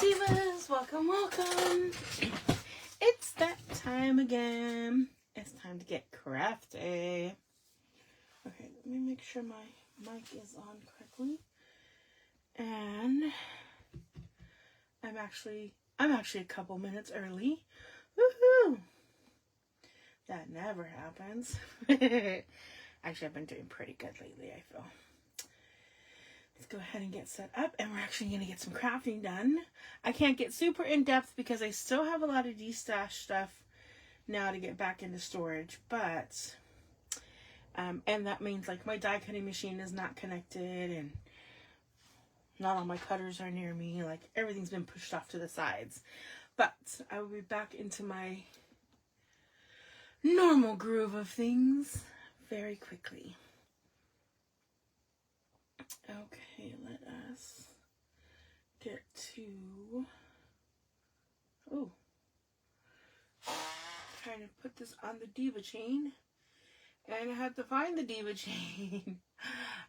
Divas, welcome, welcome. It's that time again. It's time to get crafty. Okay, let me make sure my mic is on correctly. And I'm actually a couple minutes early. Woohoo! That never happens. Actually, I've been doing pretty good lately, I feel. Let's go ahead and get set up, and we're actually going to get some crafting done. I can't get super in-depth because I still have a lot of de-stash stuff now to get back into storage, but and that means like my die cutting machine is not connected, and not all my cutters are near me. Like everything's been pushed off to the sides, but I will be back into my normal groove of things very quickly. Okay, let us get to, trying to put this on the Diva chain, and I had to find the Diva chain.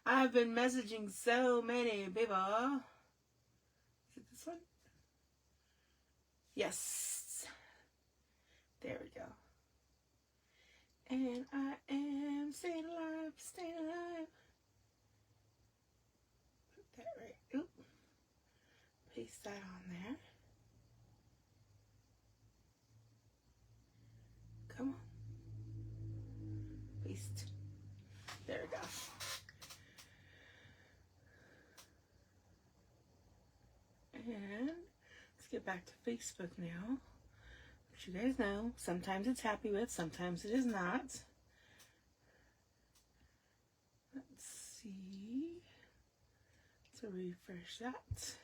I've been messaging so many people. Is it this one? Yes. There we go. And I am staying alive, staying alive. That right. Oop. Paste that on there. Come on. Paste. There we go. And let's get back to Facebook now. Which you guys know, sometimes it's happy with, sometimes it is not. Let's see. So refresh that.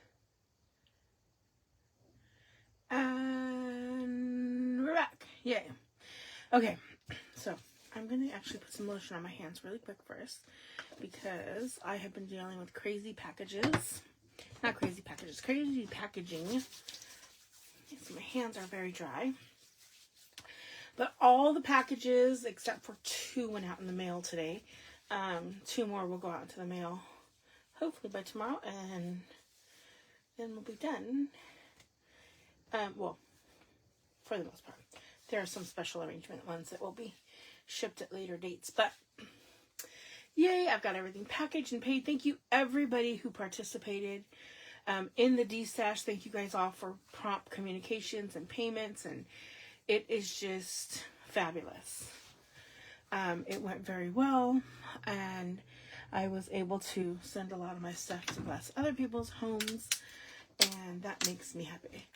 And we're back. Yay. Okay, so I'm going to actually put some lotion on my hands really quick first because I have been dealing with crazy packages. Not crazy packages, crazy packaging. So my hands are very dry. But all the packages except for 2 went out in the mail today. 2 more will go out into the mail hopefully by tomorrow, and then we'll be done. Well, for the most part. There are some special arrangement ones that will be shipped at later dates. But, yay, I've got everything packaged and paid. Thank you, everybody who participated in the D-Stash. Thank you guys all for prompt communications and payments. And it is just fabulous. It went very well. And I was able to send a lot of my stuff to bless other people's homes, and that makes me happy.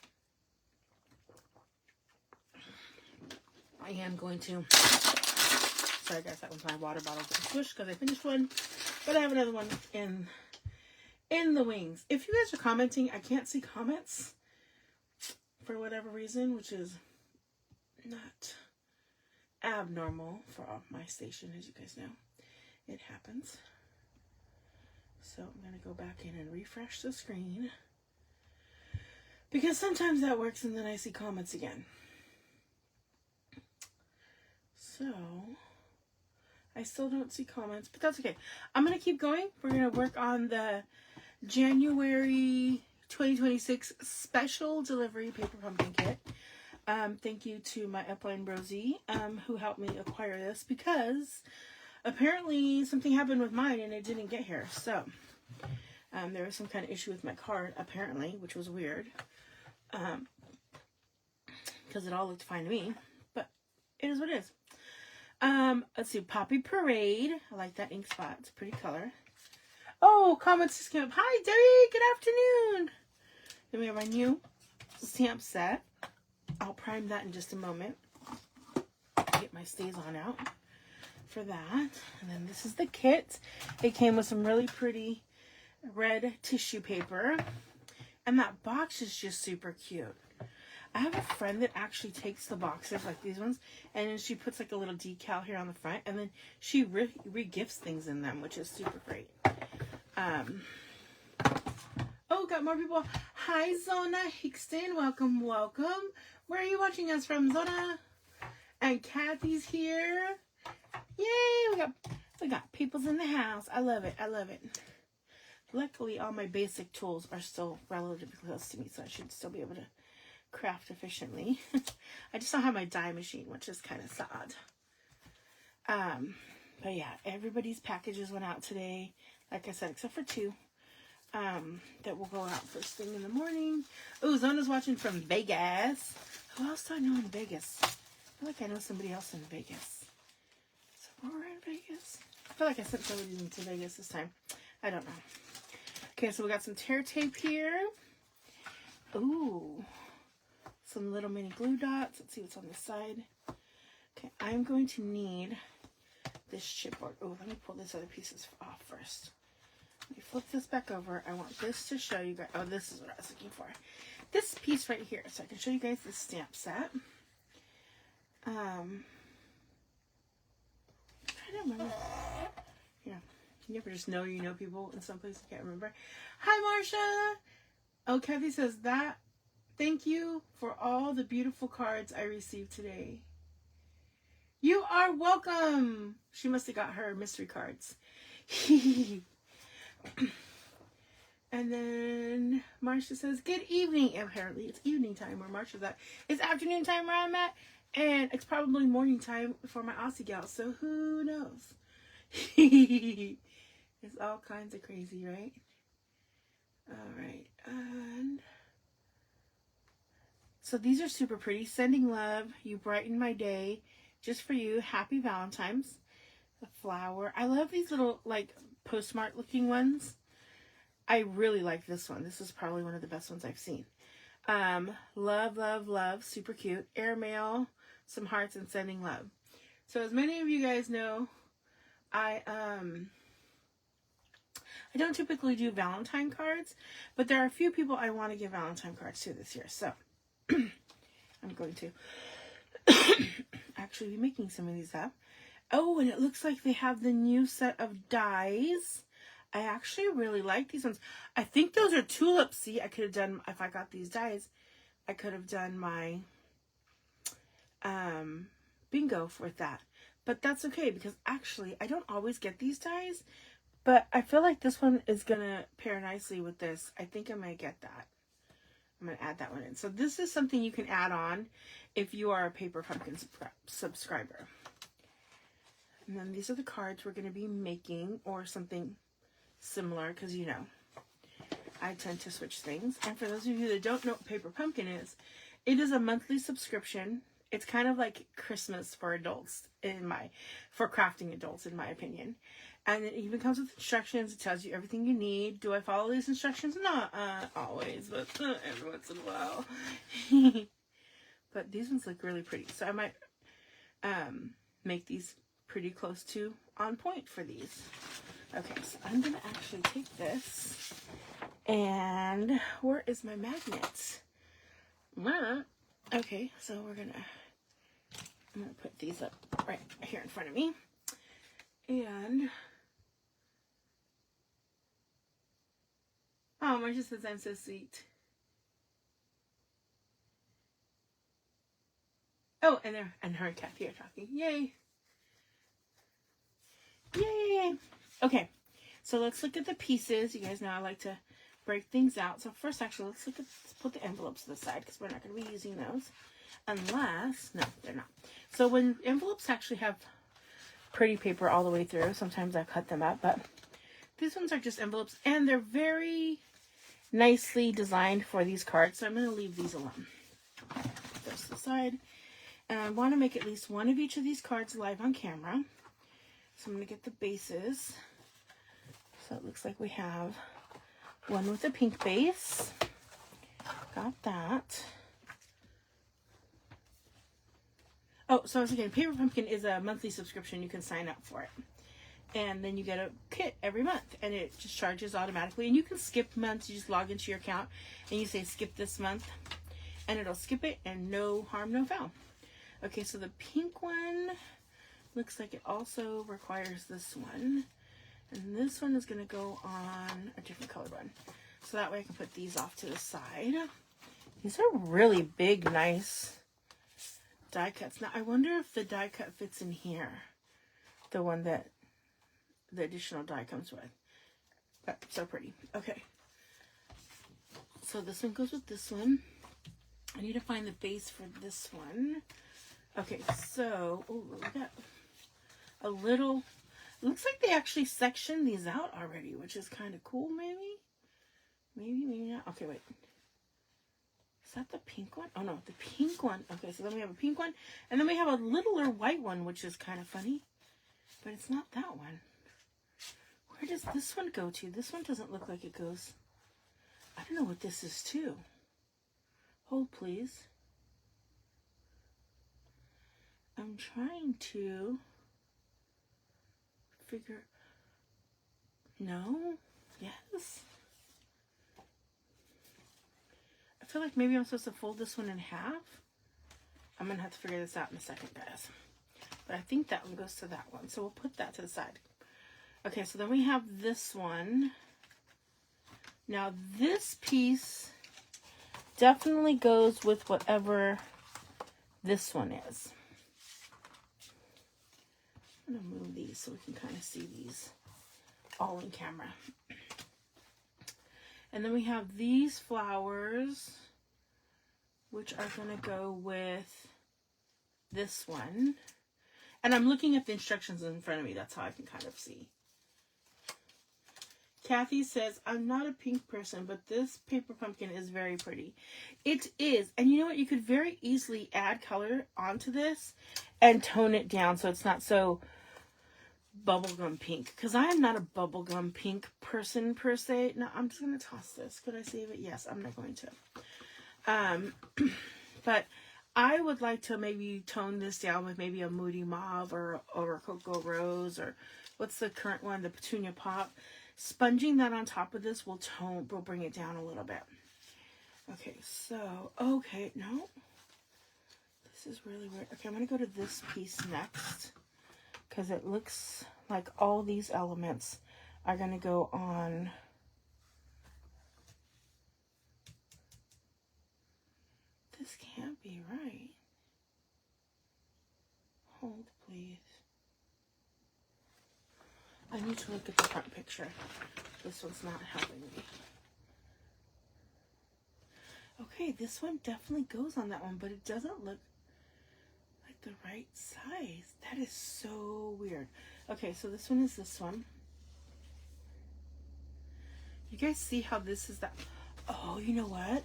I am going to, sorry guys, that was my water bottle squish because I finished one, but I have another one in the wings. If you guys are commenting, I can't see comments for whatever reason, which is not abnormal for my station, as you guys know. It happens. So I'm going to go back in and refresh the screen because sometimes that works and then I see comments again. So I still don't see comments, but that's okay. I'm going to keep going. We're going to work on the January 2026 special delivery paper pumpkin kit. Thank you to my upline Rosie, who helped me acquire this because apparently something happened with mine and it didn't get here. So, there was some kind of issue with my card, apparently, which was weird. Because it all looked fine to me. But it is what it is. Let's see. Poppy Parade. I like that ink spot. It's a pretty color. Oh, comments just came up. Hi, Derry. Good afternoon. Then we have our new stamp set. I'll prime that in just a moment. Get my stays on out for that. And then this is the kit. It came with some really pretty red tissue paper, and that box is just super cute. I have a friend that actually takes the boxes like these ones, and then she puts like a little decal here on the front, and then she re-gifts things in them, which is super great. Oh, got more people. Hi, Zona Hickston. Welcome, welcome. Where are you watching us from, Zona? And Kathy's here. Yay! We got people's in the house. I love it. I love it. luckily all my basic tools are still relatively close to me, so I should still be able to craft efficiently. I just don't have my die machine, which is kind of sad. But yeah, everybody's packages went out today, like I said, except for 2 that will go out first thing in the morning. Oh, Zona's watching from Vegas. Who else do I know in Vegas? I feel like I know somebody else in Vegas. So we're in Vegas. I feel like I sent somebody into Vegas this time. I don't know. Okay, so we got some tear tape here. Ooh, some little mini glue dots. Let's see what's on this side. Okay, I'm going to need this chipboard. Oh, let me pull this other pieces off first. Let me flip this back over. I want this to show you guys. Oh, this is what I was looking for. This piece right here, so I can show you guys the stamp set. I'm trying to remember. Yeah, you never just know you know people in some place you can't remember. Hi, Marcia. Oh, Kathy says that. Thank you for all the beautiful cards I received today. You are welcome. She must have got her mystery cards. And then Marcia says, good evening. Apparently it's evening time where Marcia's at. It's afternoon time where I'm at. And it's probably morning time for my Aussie gals. So who knows? It's all kinds of crazy, right? All right. And so these are super pretty. Sending love. You brighten my day. Just for you. Happy Valentine's. The flower. I love these little like postmark looking ones. I really like this one. This is probably one of the best ones I've seen. Love, love, love. Super cute. Airmail, some hearts, and sending love. So as many of you guys know, I don't typically do Valentine cards, but there are a few people I want to give Valentine cards to this year. So I'm going to actually be making some of these up. Oh, and it looks like they have the new set of dies. I actually really like these ones. I think those are tulips. See, I could have done, if I got these dies, I could have done my bingo with that. But that's okay, because actually, I don't always get these dies. But I feel like this one is going to pair nicely with this. I think I'm going to get that. I'm going to add that one in. So this is something you can add on if you are a Paper Pumpkin subscriber. And then these are the cards we're going to be making, or something similar, because you know I tend to switch things. And for those of you that don't know what Paper Pumpkin is, it is a monthly subscription. It's kind of like Christmas for adults, for crafting adults, in my opinion. And it even comes with instructions. It tells you everything you need. Do I follow these instructions? Not always, but every once in a while. But these ones look really pretty, so I might make these pretty close to on point for these. Okay, so I'm going to actually take this, and where is my magnet? Okay, so I'm going to put these up right here in front of me, and, oh, Marcia says I'm so sweet. Oh, and her and Kathy are talking. Yay. Yay. Okay, so let's look at the pieces. You guys know I like to break things out. So first, actually, let's put the envelopes to the side, because we're not going to be using those. Unless, no, they're not. So when envelopes actually have pretty paper all the way through, sometimes I cut them up, but these ones are just envelopes, and they're very nicely designed for these cards. So I'm going to leave these alone. Put those to the side. And I want to make at least one of each of these cards live on camera. So I'm going to get the bases. So it looks like we have one with a pink base. Got that. Oh, so I was thinking, Paper Pumpkin is a monthly subscription. You can sign up for it. And then you get a kit every month. And it just charges automatically. And you can skip months. You just log into your account and you say skip this month. And it'll skip it, and no harm, no foul. Okay, so the pink one looks like it also requires this one. And this one is going to go on a different colored one. So that way I can put these off to the side. These are really big, nice die cuts. Now, I wonder if the die cut fits in here. The one that the additional die comes with. Oh, so pretty. Okay. So this one goes with this one. I need to find the base for this one. Okay, so, oh, we got a little, looks like they actually sectioned these out already, which is kind of cool, maybe? Maybe not. Okay, wait. Is that the pink one? Oh, no, the pink one. Okay, so then we have a pink one, and then we have a littler white one, which is kind of funny, but it's not that one. Where does this one go to? This one doesn't look like it goes. I don't know what this is, too. Hold, please. I'm trying to figure... No? Yes? I feel like maybe I'm supposed to fold this one in half. I'm going to have to figure this out in a second, guys. But I think that one goes to that one. So we'll put that to the side. Okay, so then we have this one. Now this piece definitely goes with whatever this one is. I'm going to move these so we can kind of see these all in camera. And then we have these flowers, which are going to go with this one. And I'm looking at the instructions in front of me. That's how I can kind of see. Kathy says, I'm not a pink person, but this paper pumpkin is very pretty. It is. And you know what? You could very easily add color onto this and tone it down so it's not so bubblegum pink. Because I am not a bubblegum pink person per se. No, I'm just going to toss this. Could I save it? Yes, I'm not going to. But I would like to maybe tone this down with maybe a Moody Mauve or a Cocoa Rose, or what's the current one? The Petunia Pop. Sponging that on top of this will bring it down a little bit. Okay, so, okay, no. This is really weird. Okay, I'm going to go to this piece next, because it looks like all these elements are going to go on. This can't be right. Hold, please. I need to look at the front picture. This one's not helping me. Okay, this one definitely goes on that one, but it doesn't look like the right size. That is so weird. Okay, so this one is this one. You guys see how this is that? Oh, you know what?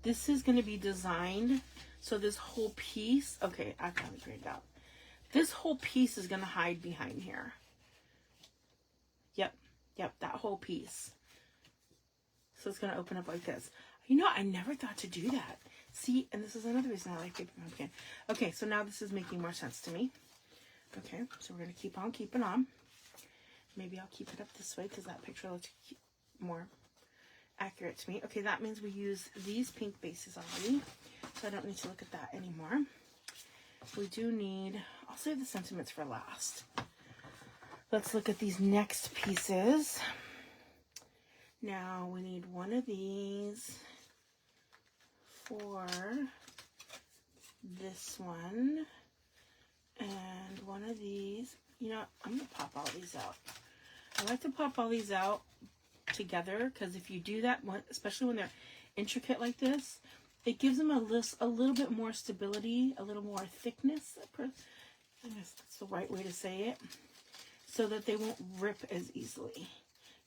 This is going to be designed so this whole piece, okay, I got it figured out. This whole piece is going to hide behind here. Yep, that whole piece. So it's going to open up like this. You know, I never thought to do that. See, and this is another reason I like paper pumpkin. Okay, so now this is making more sense to me. Okay, so we're going to keep on keeping on. Maybe I'll keep it up this way because that picture looks more accurate to me. Okay, that means we use these pink bases already, so I don't need to look at that anymore. We do need, I'll save the sentiments for last. Let's look at these next pieces. Now we need one of these for this one, and one of these. You know, I'm going to pop all these out. I like to pop all these out together because if you do that, especially when they're intricate like this, it gives them a little bit more stability, a little more thickness. I guess that's the right way to say it, so that they won't rip as easily.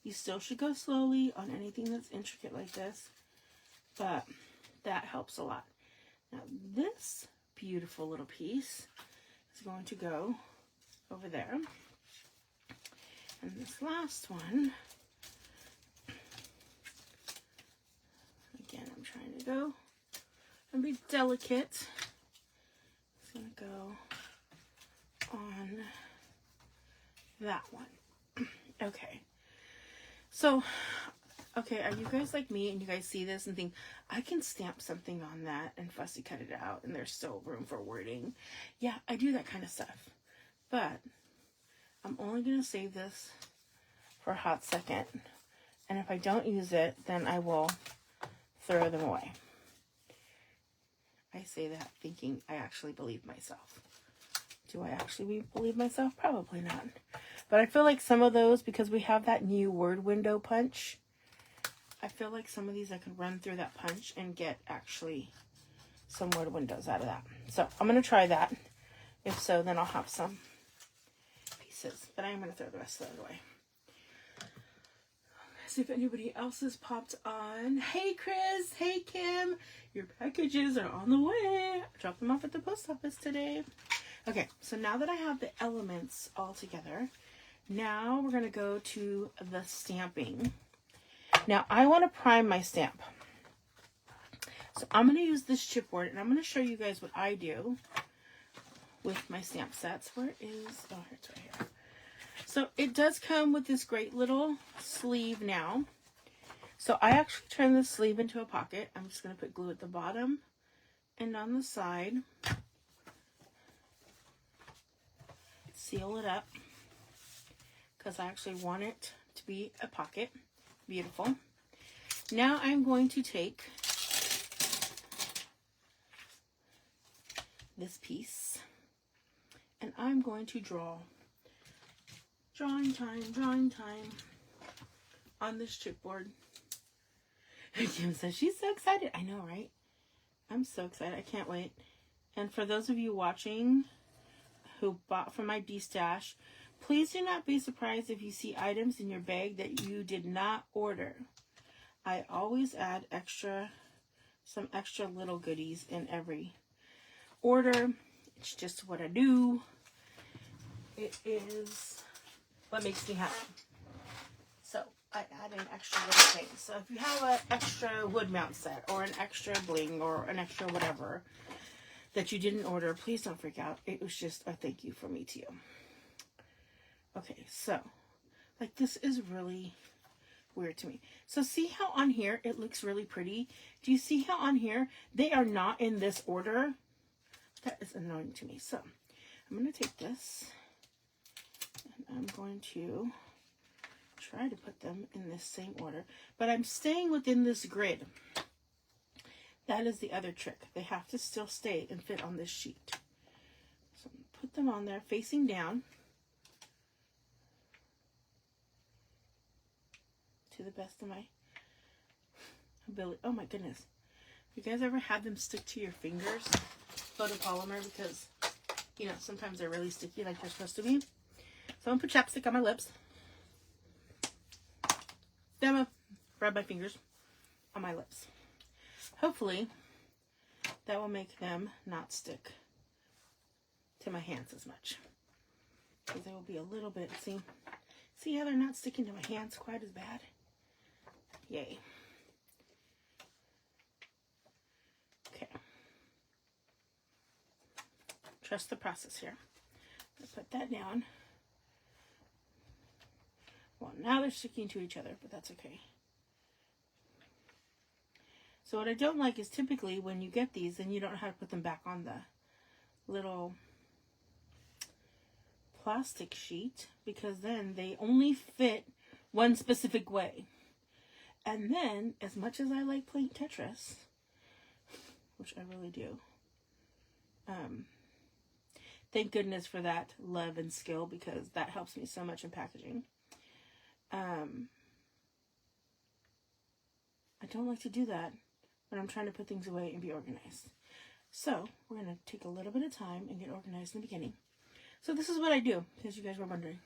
You still should go slowly on anything that's intricate like this, but that helps a lot. Now this beautiful little piece is going to go over there. And this last one, again, I'm trying to go and be delicate. It's going to go on that one. Okay. So, okay, are you guys like me and you guys see this and think, I can stamp something on that and fussy cut it out and there's still room for wording? Yeah, I do that kind of stuff. But I'm only going to save this for a hot second. And if I don't use it, then I will throw them away. I say that thinking I actually believe myself. Do I actually believe myself? Probably not. But I feel like some of those, because we have that new word window punch, I feel like some of these I could run through that punch and get actually some word windows out of that. So I'm going to try that. If so, then I'll have some pieces. But I am going to throw the rest of that away. See if anybody else has popped on. Hey, Chris. Hey, Kim. Your packages are on the way. I dropped them off at the post office today. Okay, so now that I have the elements all together, now we're going to go to the stamping. Now, I want to prime my stamp. So I'm going to use this chipboard, and I'm going to show you guys what I do with my stamp sets. Where is... Oh, it's right here. So it does come with this great little sleeve now. So I actually turn this sleeve into a pocket. I'm just going to put glue at the bottom and on the side. Seal it up because I actually want it to be a pocket. Beautiful. Now I'm going to take this piece and I'm going to draw. Drawing time on this chipboard. Kim says she's so excited. I know, right? I'm so excited. I can't wait. And for those of you watching who bought from my D-Stash, please do not be surprised if you see items in your bag that you did not order. I always add some extra little goodies in every order. It's just what I do. It is what makes me happy. So I add in extra little things. So if you have an extra wood mount set or an extra bling or an extra whatever that you didn't order, please don't freak out. It was just a thank you from me to you. Okay, so like this is really weird to me. So see how on here it looks really pretty? Do you see how on here they are not in this order? That is annoying to me. So I'm going to take this and I'm going to try to put them in this same order, but I'm staying within this grid. That is the other trick. They have to still stay and fit on this sheet. So put them on there facing down to the best of my ability. Oh my goodness. You guys ever had them stick to your fingers? Photopolymer, because, you know, sometimes they're really sticky like they're supposed to be. So I'm going to put chapstick on my lips. Then I'm going to rub my fingers on my lips. Hopefully, that will make them not stick to my hands as much. Because they will be a little bit, see how they're not sticking to my hands quite as bad? Yay. Okay. Trust the process here. I'll put that down. Well, now they're sticking to each other, but that's okay. So what I don't like is typically when you get these, then you don't know how to put them back on the little plastic sheet, because then they only fit one specific way. And then, as much as I like playing Tetris, which I really do, thank goodness for that love and skill, because that helps me so much in packaging. I don't like to do that when I'm trying to put things away and be organized. So we're going to take a little bit of time and get organized in the beginning. So this is what I do, because you guys were wondering.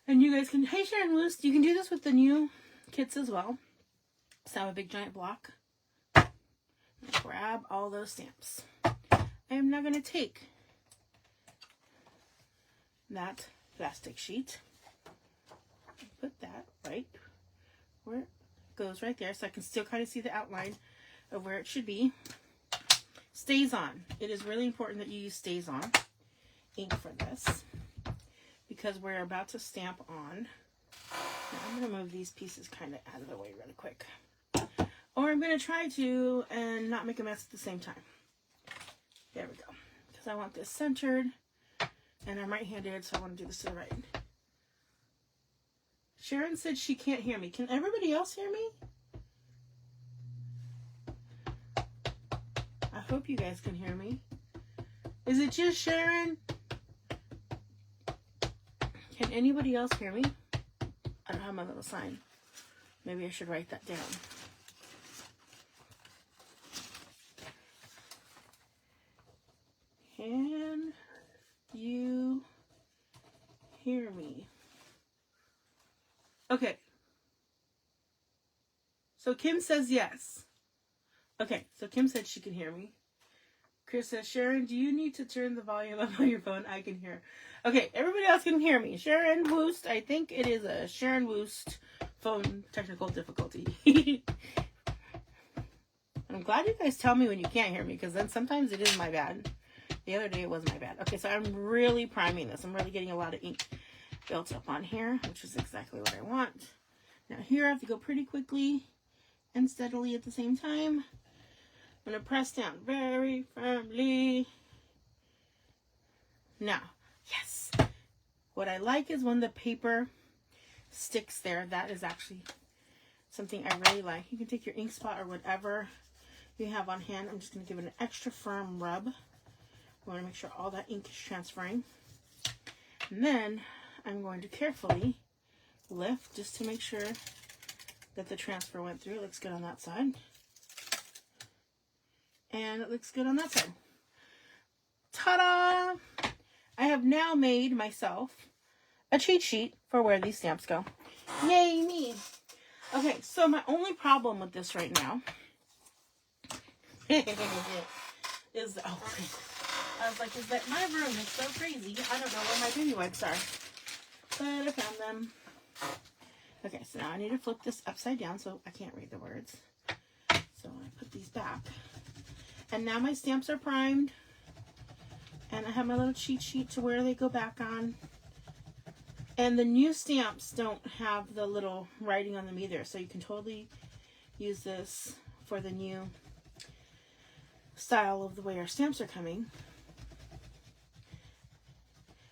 And you guys can, hey Sharon Lewis, you can do this with the new kits as well. So I have a big giant block. Grab all those stamps. I am now going to take that plastic sheet. Put that right where it goes, right there, so I can still kind of see the outline of where it should be. Stays on. It is really important that you use stays on ink for this, because we're about to stamp on. Now I'm going to move these pieces kind of out of the way really quick. Or I'm going to try to and not make a mess at the same time. There we go. Because I want this centered, and I'm right-handed, so I want to do this to the right. Sharon said she can't hear me. Can everybody else hear me? I hope you guys can hear me. Is it just Sharon? anybody else hear me? I don't have my little sign. Maybe I should write that down. Can you hear me? Okay. So Kim says yes. Okay, so Kim said she can hear me. Chris says, Sharon, do you need to turn the volume up on your phone? I can hear. Okay, everybody else can hear me. Sharon Woost, I think it is a Sharon Woost phone technical difficulty. I'm glad you guys tell me when you can't hear me, because then sometimes it is my bad. The other day it was my bad. Okay, so I'm really priming this. I'm really getting a lot of ink built up on here, which is exactly what I want. Now here I have to go pretty quickly and steadily at the same time. I'm going to press down very firmly. Now, yes. What I like is when the paper sticks there. That is actually something I really like. You can take your ink spot or whatever you have on hand. I'm just going to give it an extra firm rub. I want to make sure all that ink is transferring. And then I'm going to carefully lift just to make sure that the transfer went through. It looks good on that side. And it looks good on that side. Ta-da! I have now made myself a cheat sheet for where these stamps go. Yay me! Okay, so my only problem with this right now is, oh, I was like, is that my room is so crazy. I don't know where my baby wipes are. But I found them. Okay, so now I need to flip this upside down so I can't read the words. So I put these back. And now my stamps are primed. And I have my little cheat sheet to where they go back on. And the new stamps don't have the little writing on them either. So you can totally use this for the new style of the way our stamps are coming.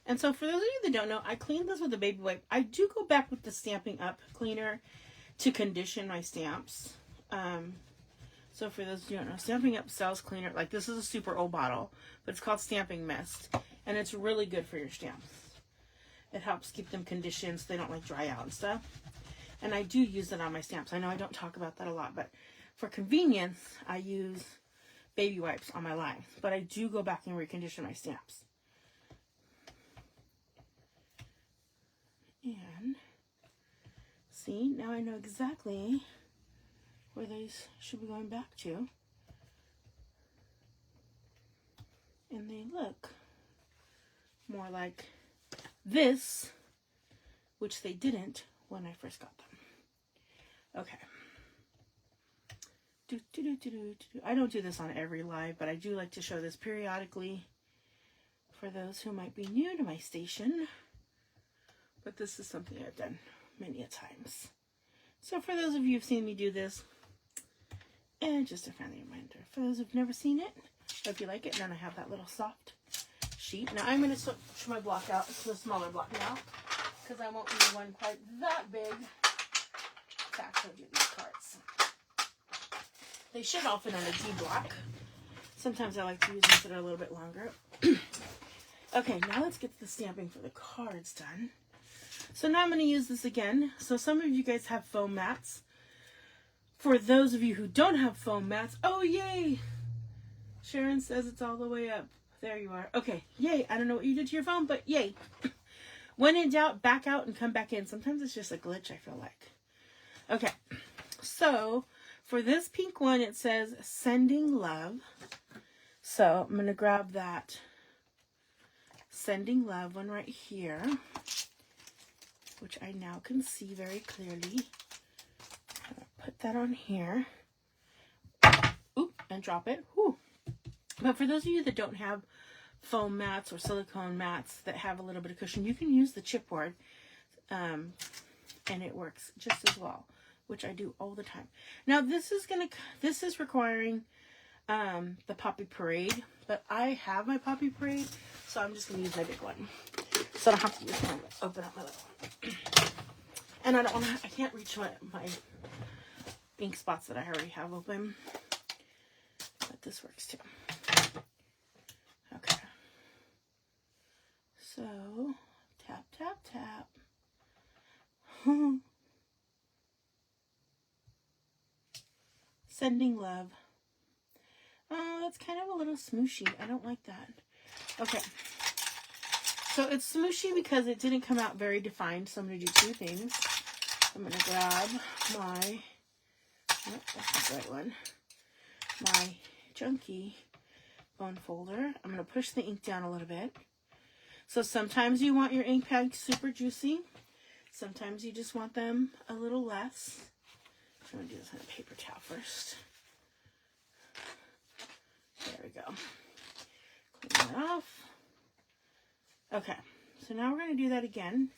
And so for those of you that don't know, I cleaned this with a baby wipe. I do go back with the Stampin' Up cleaner to condition my stamps. So for those of you who don't know, Stampin' Up sells cleaner. Like, this is a super old bottle, but it's called Stamping Mist. And it's really good for your stamps. It helps keep them conditioned so they don't like dry out and stuff. And I do use it on my stamps. I know I don't talk about that a lot, but for convenience, I use baby wipes on my lines. But I do go back and recondition my stamps. And see, now I know exactly where these should be going back to. And they look more like this, which they didn't when I first got them. Okay. I don't do this on every live, but I do like to show this periodically for those who might be new to my station. But this is something I've done many a times. So for those of you who've seen me do this, and just a friendly reminder, for those who've never seen it, if you like it, then I have that little soft sheet. Now I'm going to switch my block out to a smaller block now, because I won't need one quite that big to actually do these cards. They should all fit on a D block. Sometimes I like to use ones that are a little bit longer. Okay, now let's get the stamping for the cards done. So now I'm going to use this again. So some of you guys have foam mats. For those of you who don't have foam mats, oh yay! Sharon says it's all the way up. There you are. Okay, yay. I don't know what you did to your phone, but yay. When in doubt, back out and come back in. Sometimes it's just a glitch, I feel like. Okay, so for this pink one, it says Sending Love. So I'm going to grab that Sending Love one right here, which I now can see very clearly. Put that on here. Oop, and drop it. Whew. But for those of you that don't have foam mats or silicone mats that have a little bit of cushion, you can use the chipboard, and it works just as well, which I do all the time. Now this is requiring the Poppy Parade, but I have my Poppy Parade, so I'm just gonna use my big one, so I don't have to use one. Open up my little one, and I can't reach my ink spots that I already have open, but this works too. Okay, so Tap, tap, tap. Sending love. Oh, that's kind of a little smooshy. I don't like that. Okay. So it's smooshy because it didn't come out very defined. So I'm going to do two things. I'm going to grab my, oh, that's not the right one, my Junkie bone folder. I'm going to push the ink down a little bit. So sometimes you want your ink pads super juicy. Sometimes you just want them a little less. I'm going to do this on a paper towel first. There we go. Clean that off. Okay, so now we're going to do that again.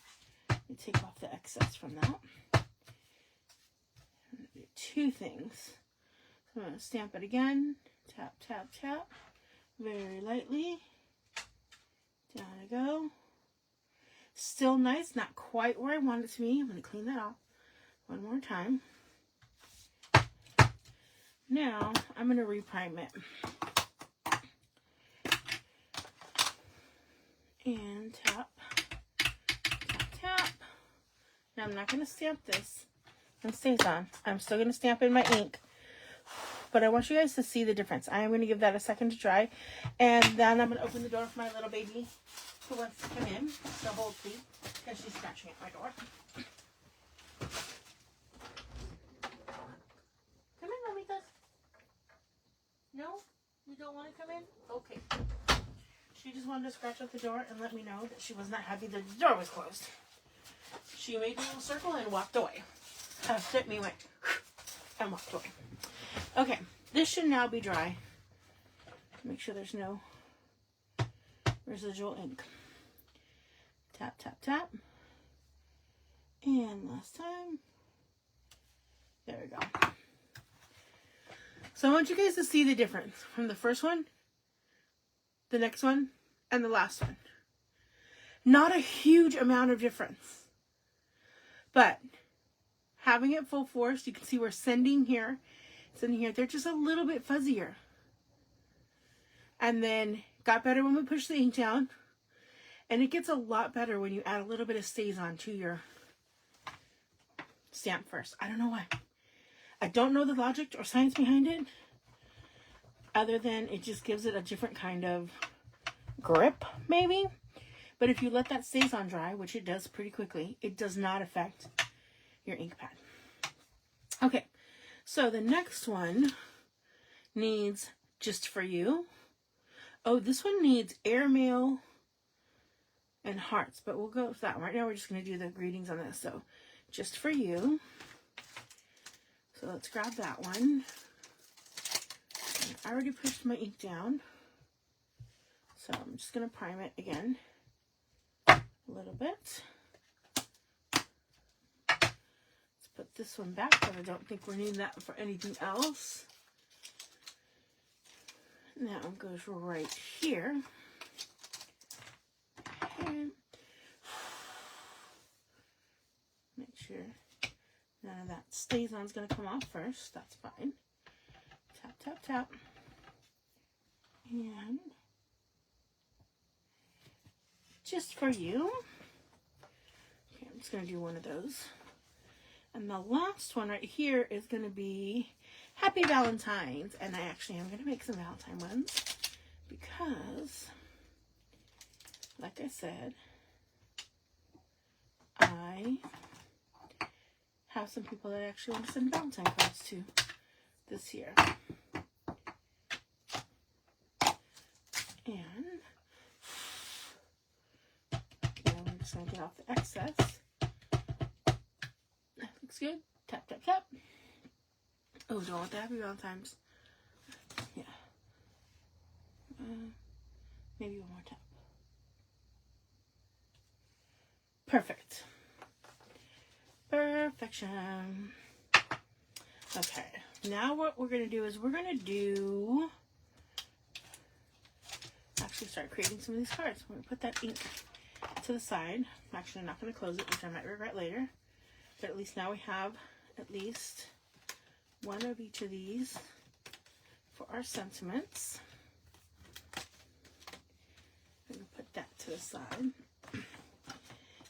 And take off the excess from that. I'm going to do two things. So I'm going to stamp it again. Tap, tap, tap. Very lightly. Down I go. Still nice, not quite where I want it to be. I'm going to clean that off one more time. Now, I'm going to reprime it. And tap, tap, tap. Now, I'm not going to stamp this. It stays on. I'm still going to stamp in my ink. But I want you guys to see the difference. I am going to give that a second to dry. And then I'm going to open the door for my little baby who wants to come in. So hold please, because she's scratching at my door. Come in, mamitas. No? You don't want to come in? Okay. She just wanted to scratch at the door and let me know that she was not happy that the door was closed. She made a little circle and walked away. Huffed at me, went, and walked away. Okay, this should now be dry. Make sure there's no residual ink. Tap, tap, tap. And last time. There we go. So I want you guys to see the difference from the first one, the next one, and the last one. Not a huge amount of difference. But having it full force, you can see we're sending here, they're just a little bit fuzzier. And then got better when we push the ink down. And it gets a lot better when you add a little bit of StazOn to your stamp first. I don't know why. I don't know the logic or science behind it, other than it just gives it a different kind of grip, maybe. But if you let that StazOn dry, which it does pretty quickly, it does not affect your ink pad. Okay, so the next one needs Just For You. Oh, this one needs airmail and hearts, but we'll go with that one. Right now we're just going to do the greetings on this. So, Just For You. So let's grab that one. I already pushed my ink down. So I'm just going to prime it again a little bit. Let's put this one back, but I don't think we're needing that for anything else. That one goes right here. And make sure none of that StazOn's going to come off first. That's fine. Tap, tap, tap. And Just For You. Okay, I'm just going to do one of those. And the last one right here is going to be Happy Valentine's. And I actually am going to make some Valentine ones because, like I said, I have some people that actually want to send Valentine cards to this year. And I'm just going to get off the excess. That looks good. Tap, tap, tap. Oh, don't want the Happy Valentine's. Yeah. Maybe one more tap. Perfect. Perfection. Okay. Now what we're going to do is we're going to actually start creating some of these cards. We're going to put that ink to the side. I'm actually not going to close it, which I might regret later. But at least now we have at least one of each of these for our sentiments. I'm going to put that to the side.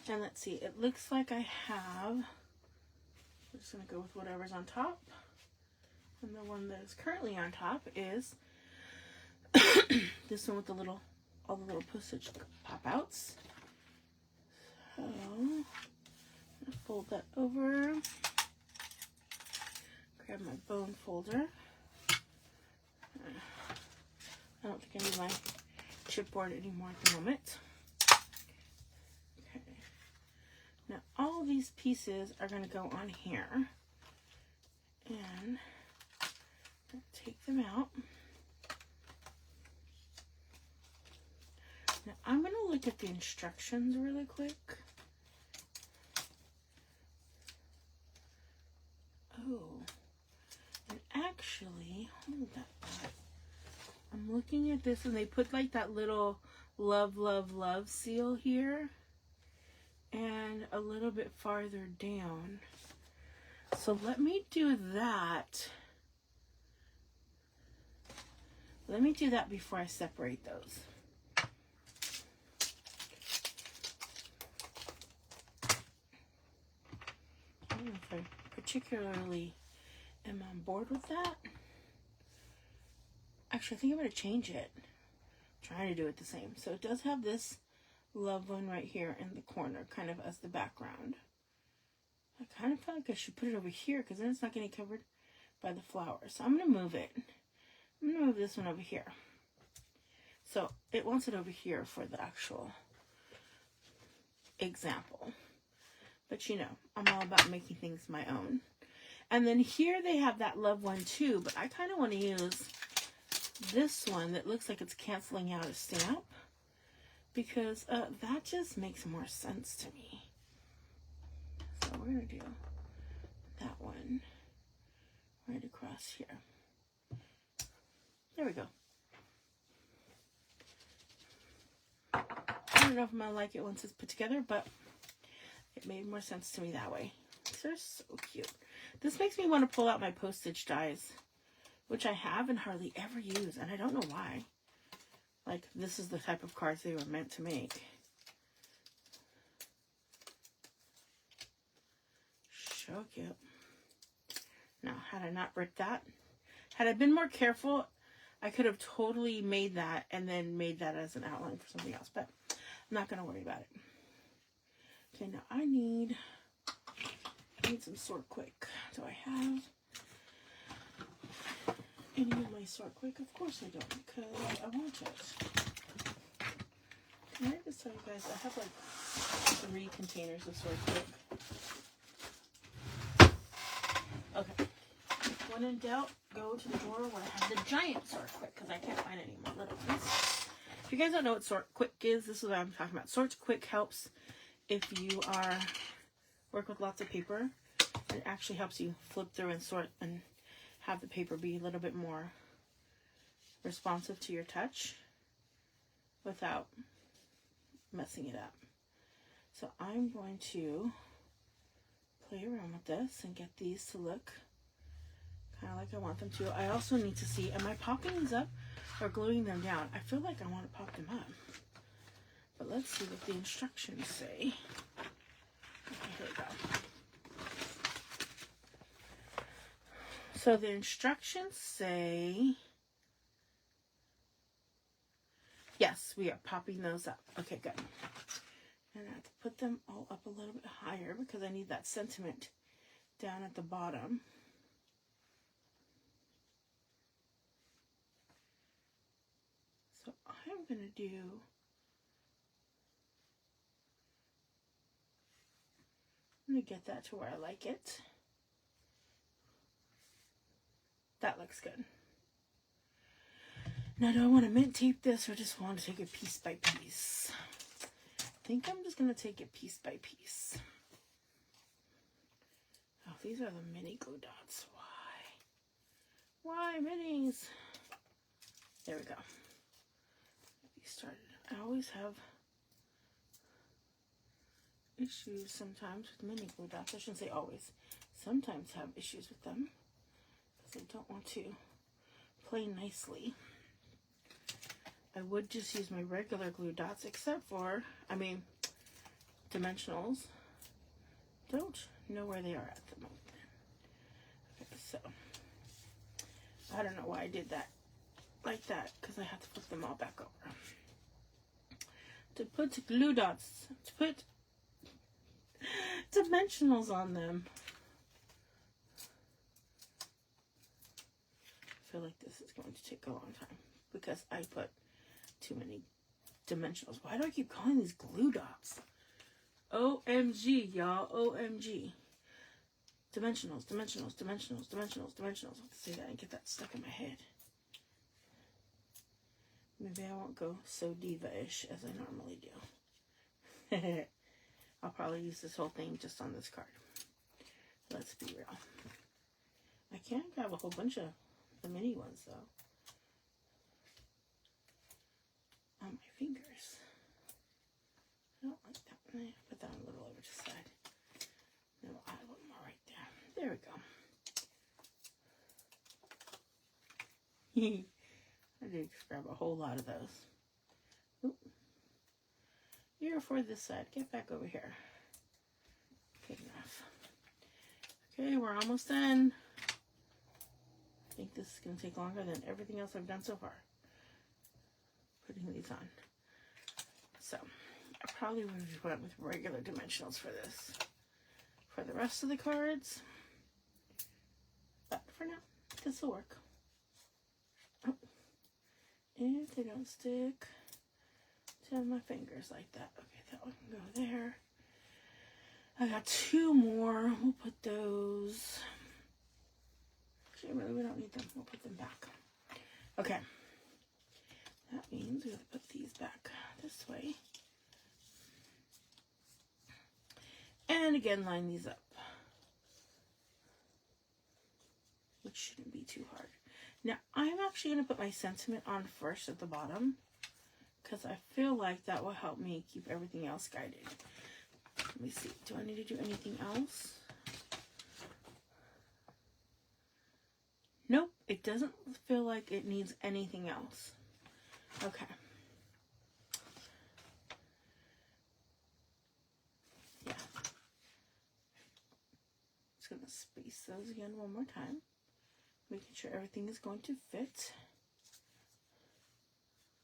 And let's see, it looks like I have, I'm just going to go with whatever's on top. And the one that is currently on top is this one with all the little postage pop outs. So, I'm going to fold that over. Grab my bone folder. I don't think I need my chipboard anymore at the moment. Okay. Now all these pieces are going to go on here. And take them out. Now I'm going to look at the instructions really quick. Oh, and actually, hold that thought. I'm looking at this and they put like that little love, love, love seal here and a little bit farther down. So let me do that. Let me do that before I separate those. I don't know if I particularly am on board with that. Actually, I think I'm going to change it. I'm trying to do it the same. So it does have this love one right here in the corner, kind of as the background. I kind of feel like I should put it over here because then it's not getting covered by the flowers. So I'm going to move it. I'm going to move this one over here. So it wants it over here for the actual example. But you know, I'm all about making things my own. And then here they have that love one too, but I kind of want to use this one that looks like it's canceling out a stamp because that just makes more sense to me. So we're going to do that one right across here. There we go. I don't know if I'm going to like it once it's put together, but it made more sense to me that way. These are so cute. This makes me want to pull out my postage dies, which I have and hardly ever use, and I don't know why. Like, this is the type of cards they were meant to make. So cute. Now, had I not ripped that, had I been more careful, I could have totally made that and then made that as an outline for something else, but I'm not going to worry about it. Okay, now I need some Sort Quick. Do I have any of my Sort Quick? Of course I don't, because I want it. Can I just tell you guys, I have like 3 containers of Sort Quick. Okay. When in doubt, go to the drawer where I have the giant Sort Quick, because I can't find any more little ones. If you guys don't know what Sort Quick is, this is what I'm talking about. Sort Quick helps if you work with lots of paper. It actually helps you flip through and sort and have the paper be a little bit more responsive to your touch without messing it up. So I'm going to play around with this and get these to look kind of like I want them to. I also need to see, am I popping these up or gluing them down? I feel like I want to pop them up. But let's see what the instructions say. Okay, here we go. So the instructions say, yes, we are popping those up. Okay, good. And I have to put them all up a little bit higher because I need that sentiment down at the bottom. So I'm going to get that to where I like it. That looks good. Now, do I want to mint tape this or just want to take it piece by piece? I think I'm just going to take it piece by piece. Oh, these are the mini glue dots. Why minis? There we go. Get these started. I always have issues sometimes with mini glue dots. I shouldn't say always. Sometimes have issues with them because I don't want to play nicely. I would just use my regular glue dots, except for, dimensionals. Don't know where they are at the moment. Okay, so I don't know why I did that like that, because I have to flip them all back over. To put glue dots, to put dimensionals on them. I feel like this is going to take a long time because I put too many dimensionals. Why do I keep calling these glue dots? OMG, y'all. OMG. Dimensionals, dimensionals, dimensionals, dimensionals, dimensionals. I have to say that and get that stuck in my head. Maybe I won't go so diva-ish as I normally do. I'll probably use this whole thing just on this card. Let's be real. I can grab a whole bunch of the mini ones, though. On my fingers. I don't like that one. Put that one a little over to the side. Then we'll add a little more right there. There we go. I did grab a whole lot of those. Oop. You're for this side. Get back over here. Good enough. Okay, we're almost done. I think this is going to take longer than everything else I've done so far. Putting these on. So, I probably would have went with regular dimensionals for this. For the rest of the cards. But for now, this will work. Oh. If they don't stick to my fingers like that. Okay, that one can go there. I got two more. We'll put those. Actually, really, we don't need them. We'll put them back. Okay. That means we have to put these back this way. And again, line these up. Which shouldn't be too hard. Now, I'm actually going to put my sentiment on first at the bottom, because I feel like that will help me keep everything else guided. Let me see. Do I need to do anything else? Nope. It doesn't feel like it needs anything else. Okay. Yeah. Just going to space those again one more time. Making sure everything is going to fit.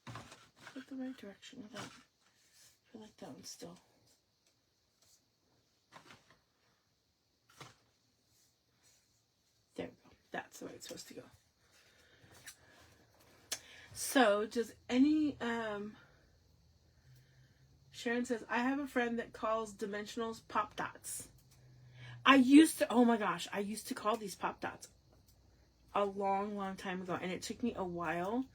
Put the right direction with that. I feel like that one's still. There we go. That's the way it's supposed to go. So, does any, Sharon says, I have a friend that calls dimensionals pop dots. I used to call these pop dots a long time ago, and it took me a while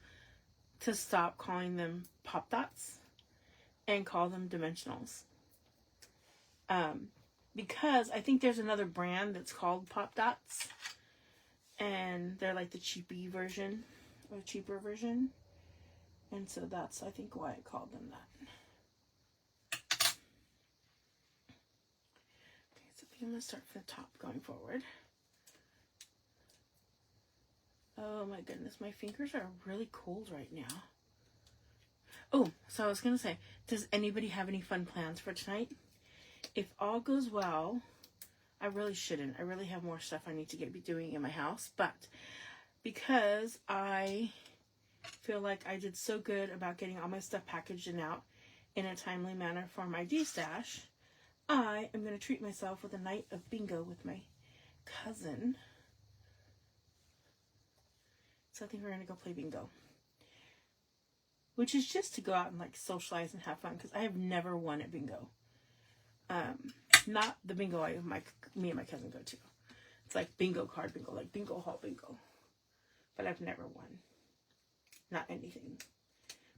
to stop calling them pop dots and call them dimensionals. Because I think there's another brand that's called pop dots, and they're like the cheapy version or cheaper version, and so that's I think why I called them that. Okay, so I think I'm gonna start from the top going forward. Oh my goodness, my fingers are really cold right now. Oh, so I was going to say, does anybody have any fun plans for tonight? If all goes well, I really shouldn't. I really have more stuff I need to be doing in my house. But because I feel like I did so good about getting all my stuff packaged and out in a timely manner for my D-stash, I am going to treat myself with a night of bingo with my cousin. So I think we're going to go play bingo. Which is just to go out and like socialize and have fun. Because I have never won at bingo. Not the bingo me and my cousin go to. It's like bingo card bingo. Like bingo hall bingo. But I've never won. Not anything.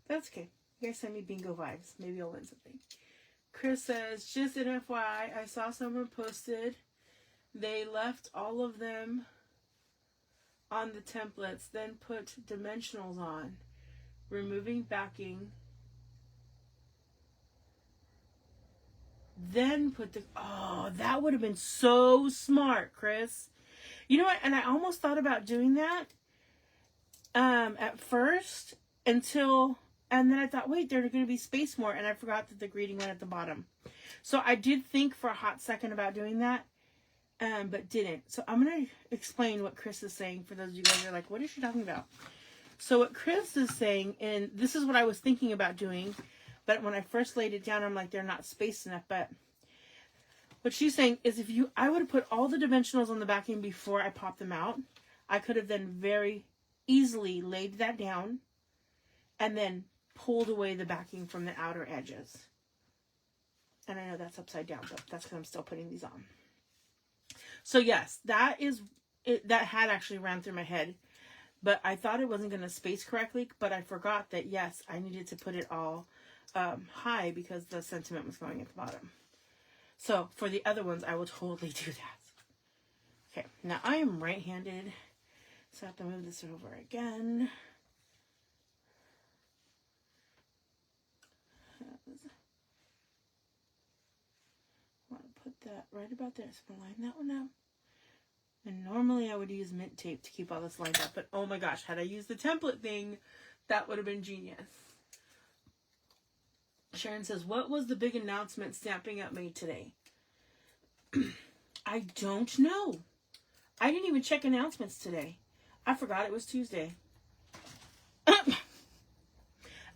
But that's okay. You guys send me bingo vibes. Maybe I'll win something. Chris says, just an FYI, I saw someone posted. They left all of them on the templates, then put dimensionals on, removing backing, then put the, oh, that would have been so smart, Chris. You know what, and I almost thought about doing that at first until And then I thought, wait, they're going to be spaced more. And I forgot that the greeting went at the bottom. So I did think for a hot second about doing that, but didn't. So I'm going to explain what Chris is saying for those of you guys who are like, what is she talking about? So what Chris is saying, and this is what I was thinking about doing, but when I first laid it down, I'm like, they're not spaced enough. But what she's saying is I would have put all the dimensionals on the backing before I popped them out. I could have then very easily laid that down and then pulled away the backing from the outer edges. And I know that's upside down, but that's because I'm still putting these on. So yes, that had actually ran through my head, but I thought it wasn't going to space correctly, but I forgot that yes, I needed to put it all high because the sentiment was going at the bottom. So for the other ones, I will totally do that. Okay, now I am right-handed, so I have to move this over again. I want to put that right about there. So I'm going to line that one up. And normally I would use mint tape to keep all this lined up. But oh my gosh, had I used the template thing, that would have been genius. Sharon says, what was the big announcement Stamping Up made today? I don't know. I didn't even check announcements today. I forgot it was Tuesday.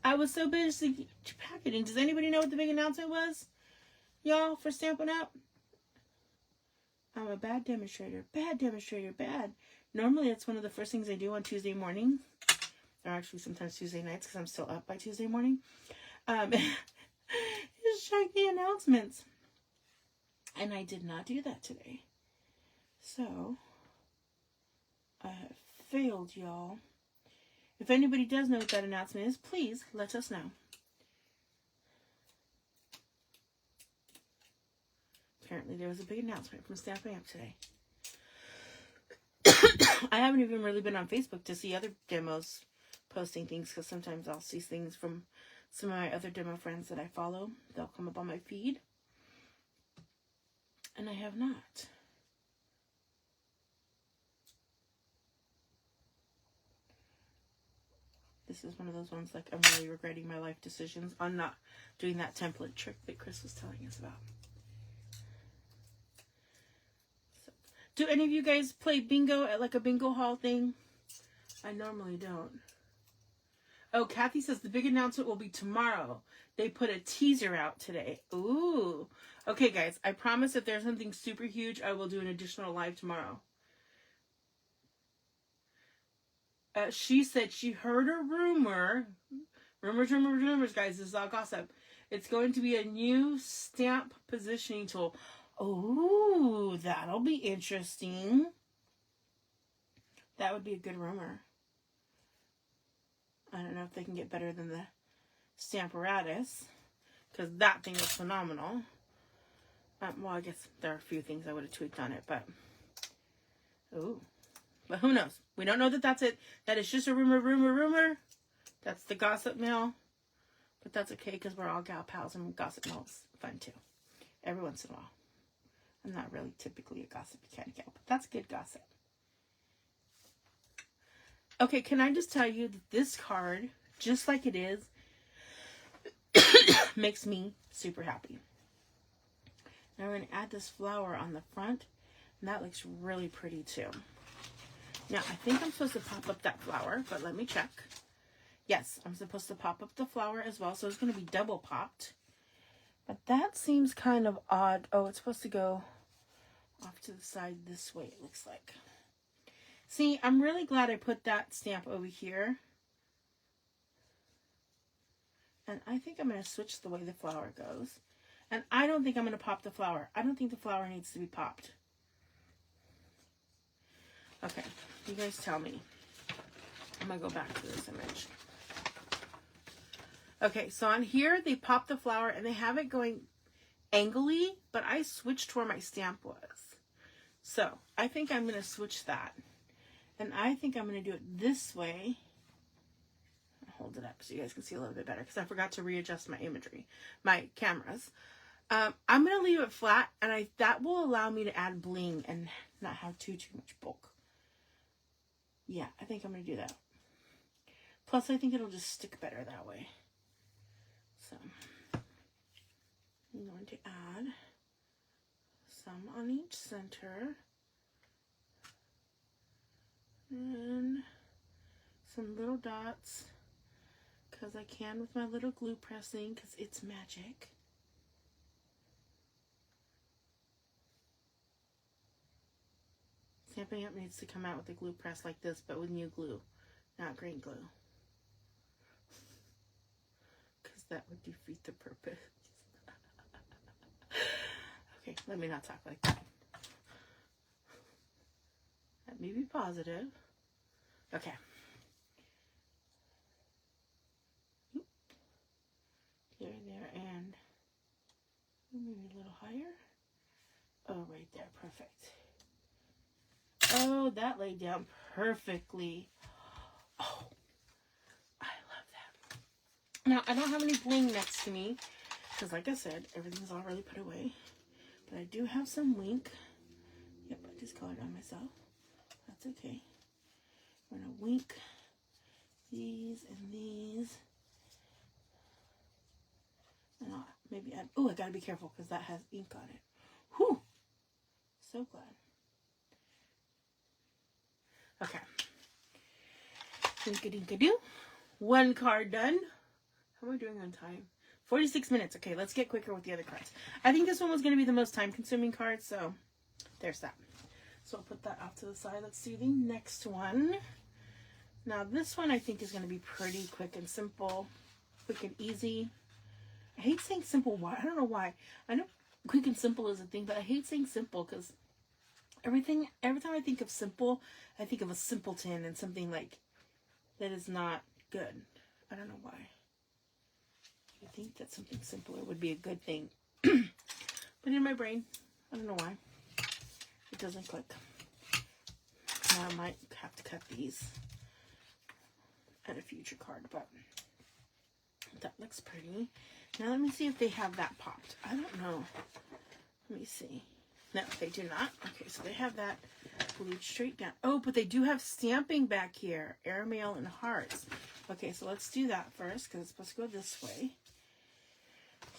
I was so busy packaging. Does anybody know what the big announcement was? Y'all, for Stamping Up? I'm a bad demonstrator. Bad demonstrator. Bad. Normally, it's one of the first things I do on Tuesday morning. Or actually, sometimes Tuesday nights, because I'm still up by Tuesday morning. Is check the announcements. And I did not do that today. So, I have failed, y'all. If anybody does know what that announcement is, please let us know. Apparently there was a big announcement from Stamping Up today. I haven't even really been on Facebook to see other demos posting things, because sometimes I'll see things from some of my other demo friends that I follow. They'll come up on my feed. And I have not. This is one of those ones like I'm really regretting my life decisions on not doing that template trick that Chris was telling us about. So, do any of you guys play bingo at like a bingo hall thing? I normally don't. Oh, Kathy says the big announcement will be tomorrow. They put a teaser out today. Ooh. Okay, guys. I promise if there's something super huge, I will do an additional live tomorrow. She said she heard a rumor. Rumors, guys. This is all gossip. It's going to be a new stamp positioning tool. Oh, that'll be interesting. That would be a good rumor. I don't know if they can get better than the Stamparatus, because that thing was phenomenal. Well, I guess there are a few things I would have tweaked on it, but ooh. But who knows? We don't know that that's it. That is just a rumor. That's the gossip mill. But that's okay, because we're all gal pals, and gossip mill's fun too. Every once in a while. I'm not really typically a gossipy kind of gal, but that's good gossip. Okay, can I just tell you that this card, just like it is, makes me super happy. Now we're going to add this flower on the front, and that looks really pretty too. Now, I think I'm supposed to pop up that flower, but let me check. Yes, I'm supposed to pop up the flower as well, so it's going to be double popped. But that seems kind of odd. Oh, it's supposed to go off to the side this way, it looks like. See, I'm really glad I put that stamp over here. And I think I'm going to switch the way the flower goes. And I don't think I'm going to pop the flower. I don't think the flower needs to be popped. Okay, you guys tell me. I'm going to go back to this image. Okay, so on here, they pop the flower and they have it going angly, but I switched where my stamp was. So, I think I'm going to switch that. And I think I'm going to do it this way. I'll hold it up so you guys can see a little bit better, because I forgot to readjust my imagery, my cameras. I'm going to leave it flat, and that will allow me to add bling and not have too much bulk. Yeah, I think I'm going to do that. Plus, I think it'll just stick better that way. So I'm going to add some on each center and some little dots because I can with my little glue pressing because it's magic. Stamping Up needs to come out with a glue press like this, but with new glue, not green glue. Because that would defeat the purpose. Okay, let me not talk like that. Let me be positive. Okay. There, and maybe a little higher. Oh, right there, perfect. Oh, that laid down perfectly. Oh, I love that. Now, I don't have any bling next to me because, like I said, everything's already put away. But I do have some wink. Yep, I just colored on myself. That's okay. We're going to wink these and these. And I'll maybe add... Oh, I got to be careful because that has ink on it. Whew! So glad. Okay. Dink-a-dink-a-doo. One card done. How am I doing on time? 46 minutes. Okay, let's get quicker with the other cards. I think this one was going to be the most time-consuming card, so there's that. So I'll put that off to the side. Let's do the next one. Now, this one I think is going to be pretty quick and simple. Quick and easy. I hate saying simple. Why? I don't know why. I know quick and simple is a thing, but I hate saying simple because every time I think of simple, I think of a simpleton and something like that is not good. I don't know why. I think that something simpler would be a good thing. But in my brain, I don't know why. It doesn't click. Now I might have to cut these at a future card, but that looks pretty. Now let me see if they have that popped. I don't know. Let me see. No, they do not. Okay, so they have that glued straight down. Oh, but they do have stamping back here. Airmail and hearts. Okay, so let's do that first because it's supposed to go this way.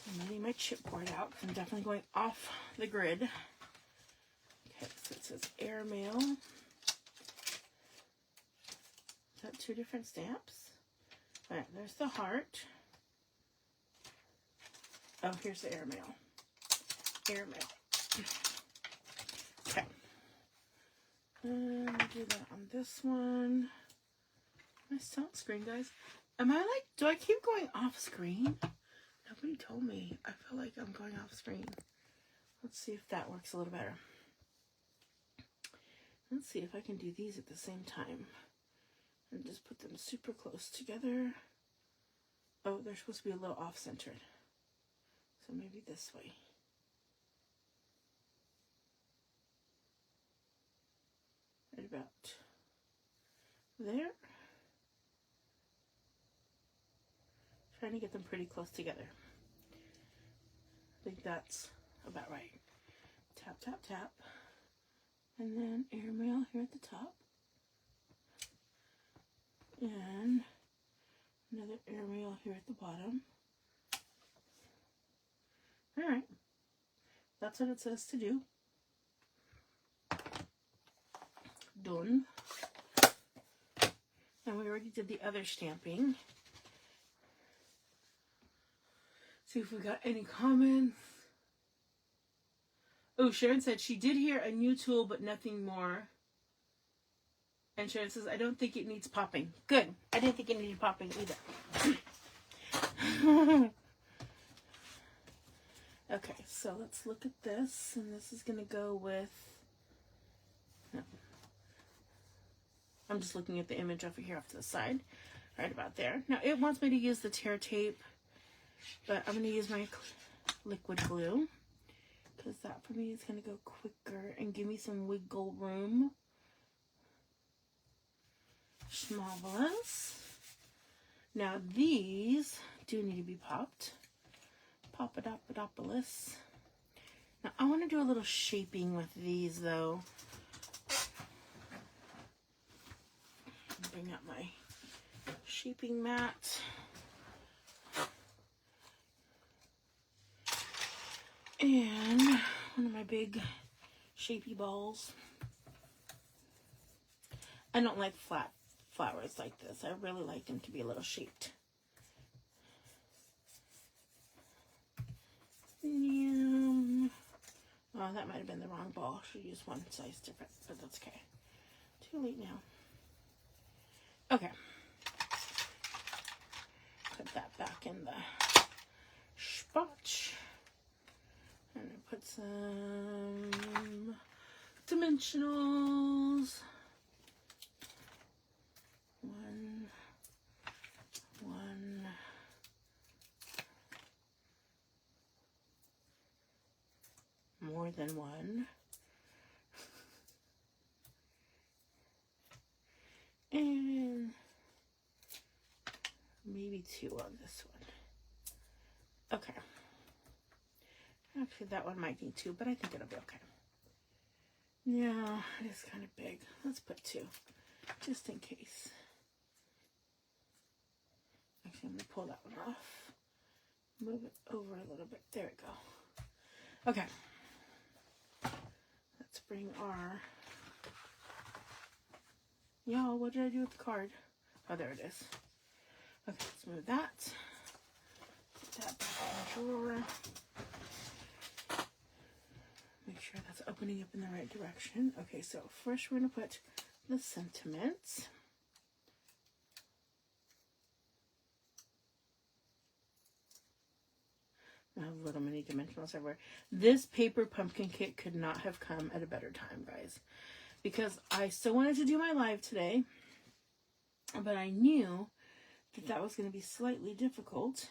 I'm getting my chipboard out because I'm definitely going off the grid. Okay, so it says airmail. Is that two different stamps? All right, there's the heart. Oh, here's the airmail. Airmail. Okay. And we'll do that on this one. My sound screen, guys. Am I like, do I keep going off screen? Nobody told me. I feel like I'm going off screen. Let's see if that works a little better. Let's see if I can do these at the same time. And just put them super close together. Oh, they're supposed to be a little off-centered. So maybe this way. Right about there. Trying to get them pretty close together. I think that's about right. Tap, tap, tap. And then airmail here at the top. And another airmail here at the bottom. Alright. That's what it says to do. Done. And we already did the other stamping. See if we got any comments. Oh, Sharon said she did hear a new tool, but nothing more. And Sharon says, I don't think it needs popping. Good. I didn't think it needed popping either. Okay, so let's look at this. And this is going to go with... No. I'm just looking at the image over here off to the side. Right about there. Now, it wants me to use the tear tape. But I'm going to use my liquid glue. Because that for me is going to go quicker and give me some wiggle room. Schmarvelous. Now these do need to be popped. Pop-a-dop-a-dopolis. Now I want to do a little shaping with these though. Bring up my shaping mat. And one of my big shapy balls. I don't like flat flowers like this. I really like them to be a little shaped. Yeah. Oh, that might have been the wrong ball. Should use one size different, but that's okay. Too late now. Okay. Put that back in the spot. And I put some dimensionals. One. More than one. And maybe two on this one. Okay. Actually, that one might need two, but I think it'll be okay. Yeah, it is kind of big. Let's put two, just in case. Actually, I'm going to pull that one off. Move it over a little bit. There we go. Okay. Let's bring our... Y'all, what did I do with the card? Oh, there it is. Okay, let's move that. Put that back in the drawer. Make sure that's opening up in the right direction. Okay, so first we're going to put the sentiments. I have little mini dimensionals everywhere. This paper pumpkin kit could not have come at a better time, guys. Because I still wanted to do my live today. But I knew that that was going to be slightly difficult.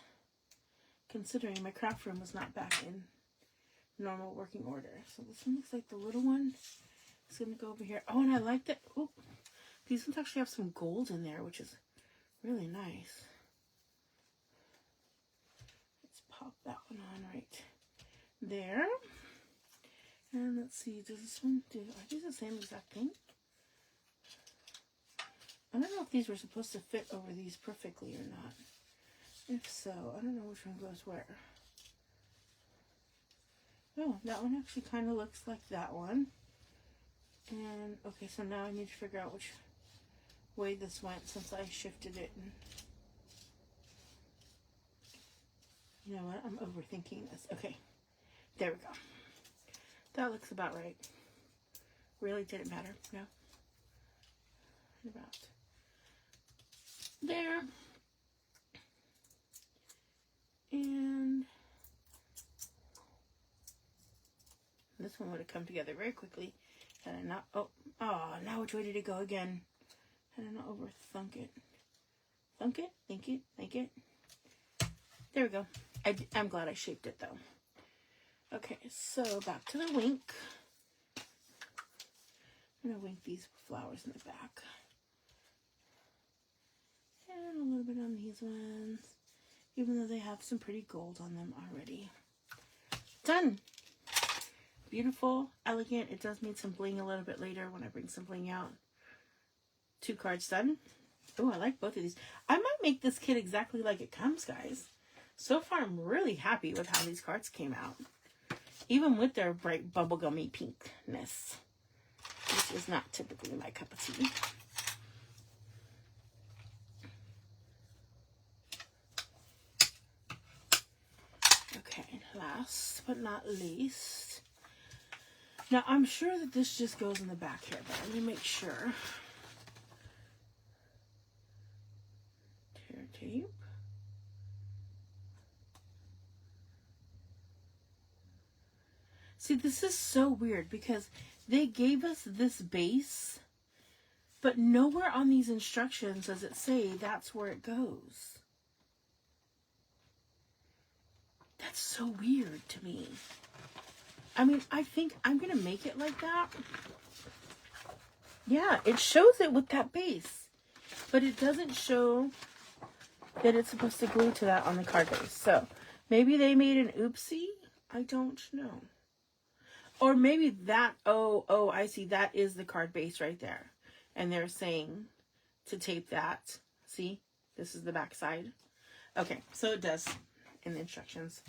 Considering my craft room was not back in normal working order. So this one looks like the little one. It's going to go over here. Oh, and I like that. Oh, these ones actually have some gold in there, which is really nice. Pop that one on right there. And let's see, does this one do, are these the same exact thing? I don't know if these were supposed to fit over these perfectly or not. If so, I don't know which one goes where. Oh, that one actually kind of looks like that one. And, okay, so now I need to figure out which way this went since I shifted it. And you know what? I'm overthinking this. Okay. There we go. That looks about right. Really didn't matter. No. About there. And this one would have come together very quickly. Had I not... Oh, now which way did it go again? Had I not overthunk it. Thunk it? Think it? Think it? There we go. I'm glad I shaped it, though. Okay, so back to the wink. I'm going to wink these flowers in the back. And a little bit on these ones. Even though they have some pretty gold on them already. Done! Beautiful, elegant. It does need some bling a little bit later when I bring some bling out. 2 cards done. Oh, I like both of these. I might make this kit exactly like it comes, guys. So far, I'm really happy with how these cards came out. Even with their bright bubblegummy pinkness. Which is not typically my cup of tea. Okay, last but not least. Now, I'm sure that this just goes in the back here, but let me make sure. Tear tape. See, this is so weird because they gave us this base, but nowhere on these instructions does it say that's where it goes. That's so weird to me. I mean, I think I'm going to make it like that. Yeah, it shows it with that base, but it doesn't show that it's supposed to glue to that on the card base. So maybe they made an oopsie. I don't know. Or maybe that, oh, I see. That is the card base right there. And they're saying to tape that. See? This is the back side. Okay, so it does in the instructions.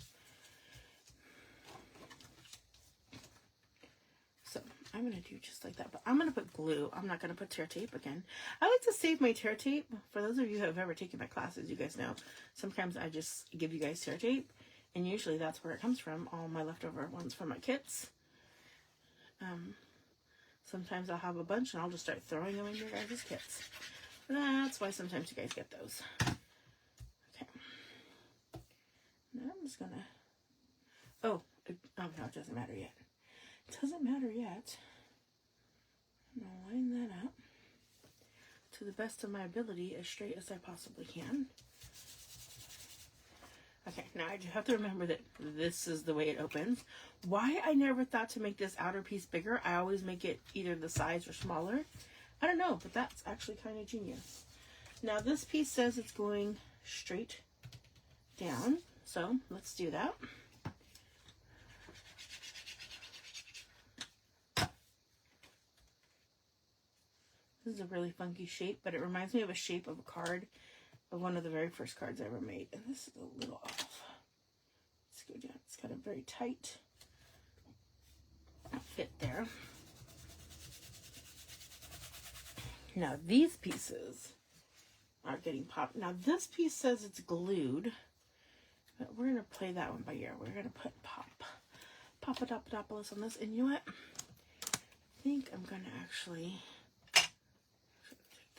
I'm going to do just like that. But I'm going to put glue. I'm not going to put tear tape again. I like to save my tear tape. For those of you who have ever taken my classes, you guys know sometimes I just give you guys tear tape. And usually that's where it comes from. All my leftover ones from my kits. Sometimes I'll have a bunch and I'll just start throwing them in your guys' kits. That's why sometimes you guys get those. Okay. Now I'm just going to... Oh, no, it doesn't matter yet. It doesn't matter yet. I'm going to line that up to the best of my ability, as straight as I possibly can. Okay, now I do have to remember that this is the way it opens. Why I never thought to make this outer piece bigger. I always make it either the size or smaller. I don't know, but that's actually kind of genius. Now this piece says it's going straight down, so let's do that. This is a really funky shape, but it reminds me of a shape of a card, of one of the very first cards I ever made. And this is a little off. Let's go down. It's got a very tight fit there. Now these pieces are getting popped. Now this piece says it's glued, but we're going to play that one by ear. We're going to put Papadopoulos on this. And you know what? I think I'm going to actually...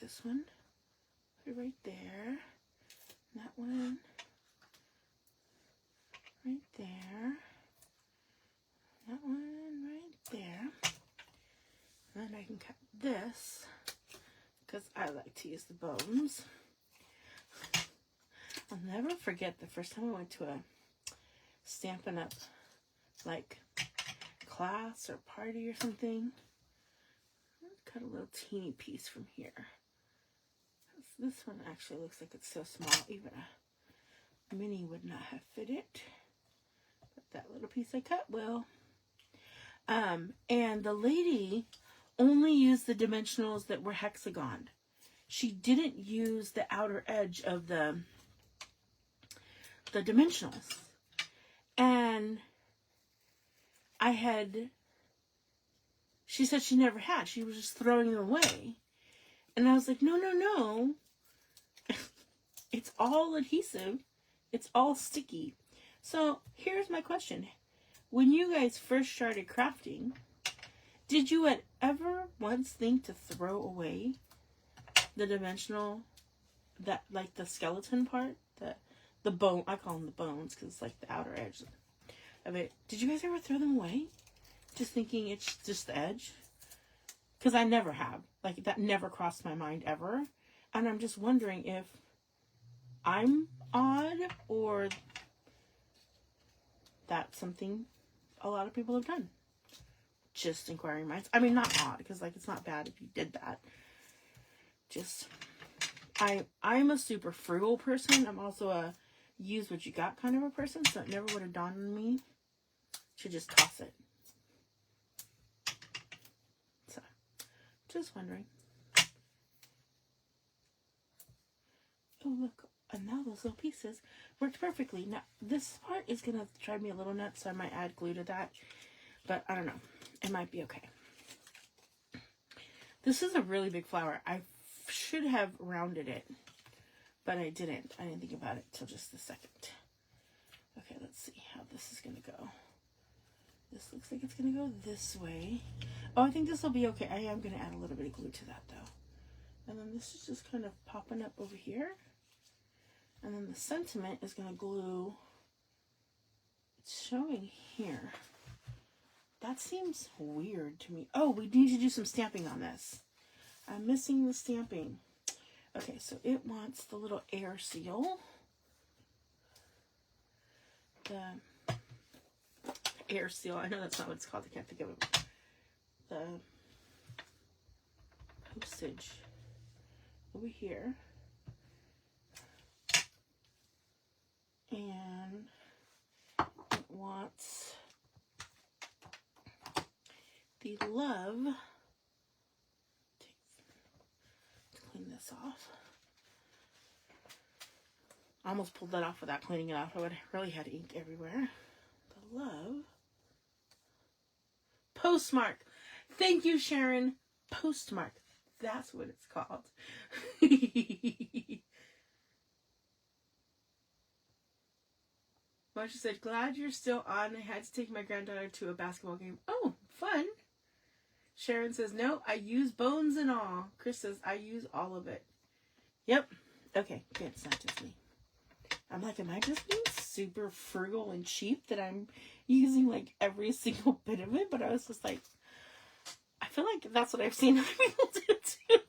this one, put it right there, that one, right there, that one right there, and then I can cut this, because I like to use the bones. I'll never forget the first time I went to a Stampin' Up! Like class or party or something. Cut a little teeny piece from here. This one actually looks like it's so small, even a mini would not have fit it. But that little piece I cut will. And the lady only used the dimensionals that were hexagon. She didn't use the outer edge of the dimensionals. And she said she never had. She was just throwing them away. And I was like, no. It's all adhesive. It's all sticky. So here's my question. When you guys first started crafting, did you ever once think to throw away the dimensional, that like the skeleton part, the bone, I call them the bones because it's like the outer edge of it. Did you guys ever throw them away? Just thinking it's just the edge? Because I never have. Like, that never crossed my mind ever. And I'm just wondering if I'm odd or that's something a lot of people have done. Just inquiring minds. I mean, not odd, because, like, it's not bad if you did that. Just, I'm a super frugal person. I'm also a use what you got kind of a person, so it never would have dawned on me to just toss it. So, just wondering. Oh, look. And now those little pieces worked perfectly. Now, this part is going to drive me a little nuts, so I might add glue to that. But I don't know. It might be okay. This is a really big flower. I should have rounded it, but I didn't. I didn't think about it till just a second. Okay, let's see how this is going to go. This looks like it's going to go this way. Oh, I think this will be okay. I am going to add a little bit of glue to that, though. And then this is just kind of popping up over here. And then the sentiment is going to glue. It's showing here. That seems weird to me. Oh, we need to do some stamping on this. I'm missing the stamping. Okay, so it wants the little air seal. The air seal. I know that's not what it's called. I can't think of it. The postage over here. And it wants the love. To clean this off. I almost pulled that off without cleaning it off. I would have really had ink everywhere. The love. Postmark. Thank you, Sharon. Postmark. That's what it's called. Marsha said, glad you're still on. I had to take my granddaughter to a basketball game. Oh, fun. Sharon says, no, I use bones and all. Chris says, I use all of it. Yep. Okay, good. It's not just me. I'm like, am I just being super frugal and cheap that I'm using like every single bit of it? But I was just like, I feel like that's what I've seen other people do too.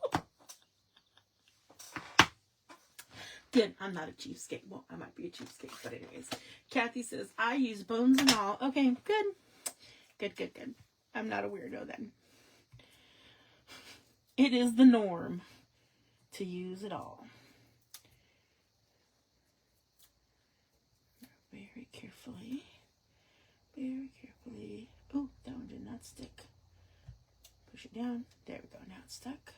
Good. I'm not a cheapskate. Well, I might be a cheapskate, but anyways. Kathy says, I use bones and all. Okay, good. Good. I'm not a weirdo then. It is the norm to use it all. Very carefully. Very carefully. Oh, that one did not stick. Push it down. There we go. Now it's stuck.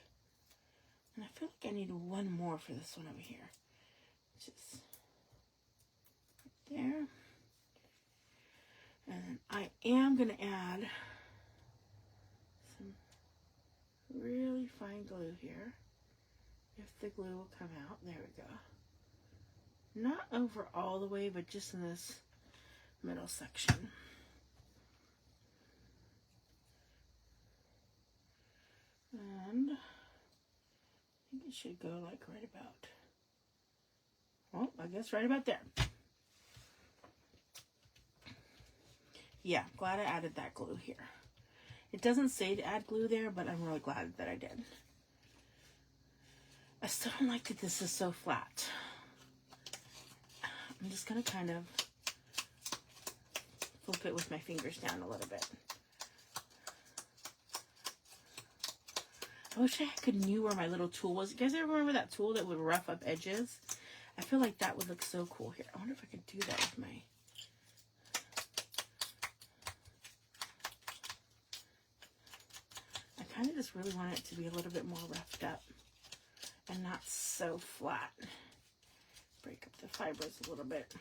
And I feel like I need one more for this one over here. Just right there. And then I am going to add some really fine glue here. If the glue will come out. There we go. Not over all the way, but just in this middle section. And I think it should go like right about, well, I guess right about there. Yeah, glad I added that glue here. It doesn't say to add glue there, but I'm really glad that I did. I still don't like that this is so flat. I'm just going to kind of flip it with my fingers down a little bit. I wish I knew where my little tool was. You guys ever remember that tool that would rough up edges? I feel like that would look so cool here. I wonder if I could do that with my... I kind of just really want it to be a little bit more roughed up and not so flat. Break up the fibers a little bit.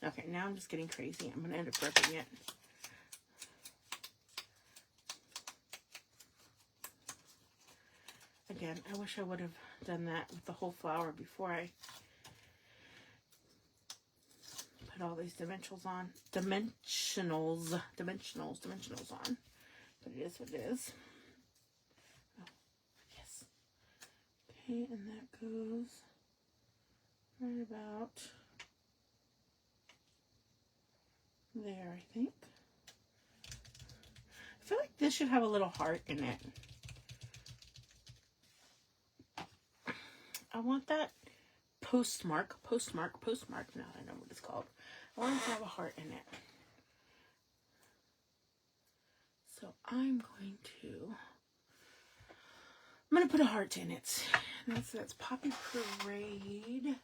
Okay, now I'm just getting crazy. I'm going to end up ripping it. Again, I wish I would have done that with the whole flower before I put all these dimensionals on. Dimensionals on. But it is what it is. Oh, yes. Okay, and that goes right about there, I think. I feel like this should have a little heart in it. I want that postmark, now that I know what it's called. I want it to have a heart in it. So I'm going to put a heart in it. That's Poppy Parade.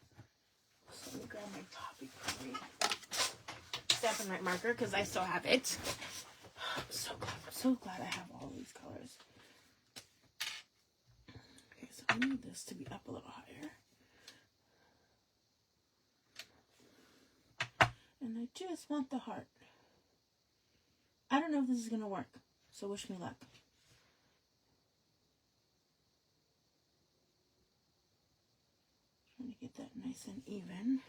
So let me grab my Poppy Parade stamp and write marker because I still have it. I'm so glad I have all these colors. Okay, so I need this to be up a little higher. And I just want the heart. I don't know if this is going to work, so wish me luck. Trying to get that nice and even.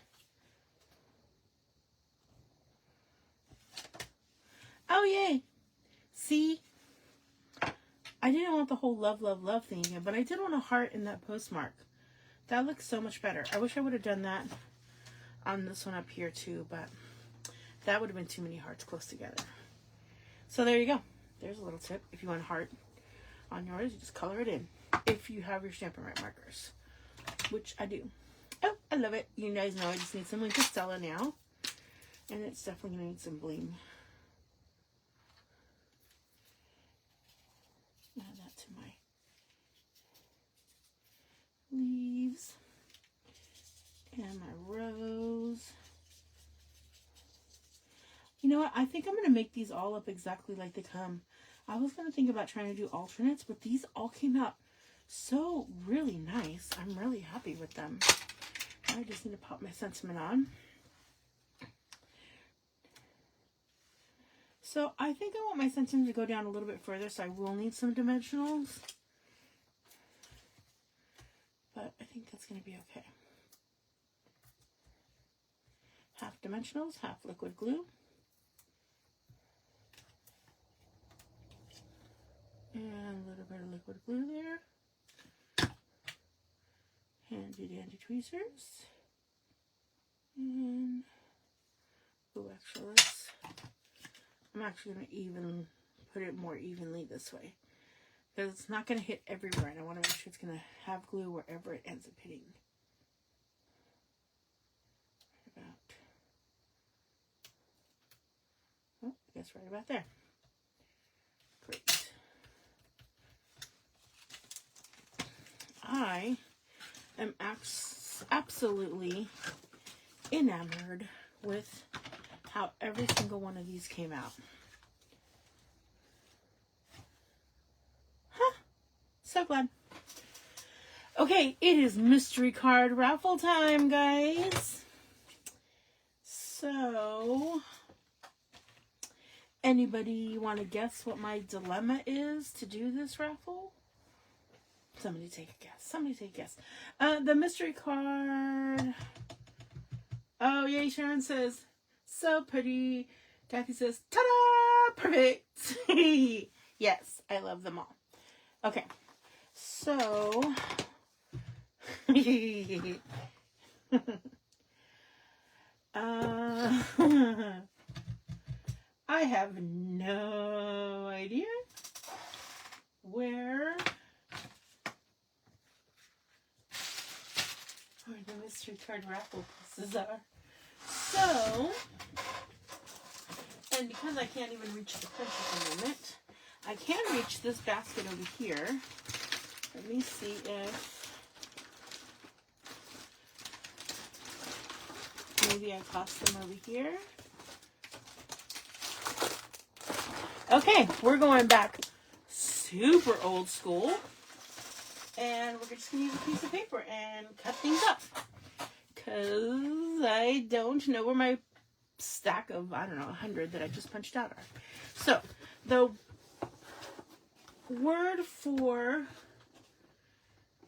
Oh, yay! See? I didn't want the whole love, love, love thing again, but I did want a heart in that postmark. That looks so much better. I wish I would have done that on this one up here too, but that would have been too many hearts close together. So there you go. There's a little tip. If you want a heart on yours, you just color it in. If you have your Stampin' Write markers, which I do. Oh, I love it. You guys know I just need some Linka Stella now. And it's definitely going to need some bling. Add that to my leaves. And my rose. You know what? I think I'm going to make these all up exactly like they come. I was going to think about trying to do alternates, but these all came out so really nice. I'm really happy with them. I just need to pop my sentiment on. So I think I want my sentence to go down a little bit further, so I will need some dimensionals. But I think that's going to be okay. Half dimensionals, half liquid glue. And a little bit of liquid glue there. Handy dandy tweezers. And, oh, actually, I'm actually going to even put it more evenly this way. Because it's not going to hit everywhere, and I want to make sure it's going to have glue wherever it ends up hitting. Right about, oh, I guess right about there. Great. I am absolutely enamored with how every single one of these came out. Huh. So glad. Okay, it is mystery card raffle time, guys. So, anybody want to guess what my dilemma is to do this raffle? Somebody take a guess. Somebody take a guess. The mystery card. Oh, yay, Sharon says, so pretty. Kathy says, ta-da! Perfect. Yes, I love them all. Okay. So, I have no idea where the mystery card raffle pieces are. So, and because I can't even reach the punch at the moment, I can reach this basket over here. Let me see if maybe I tossed them over here. Okay, we're going back super old school. And we're just going to use a piece of paper and cut things up. Because I don't know where my stack of, 100 that I just punched out are. So, the word for,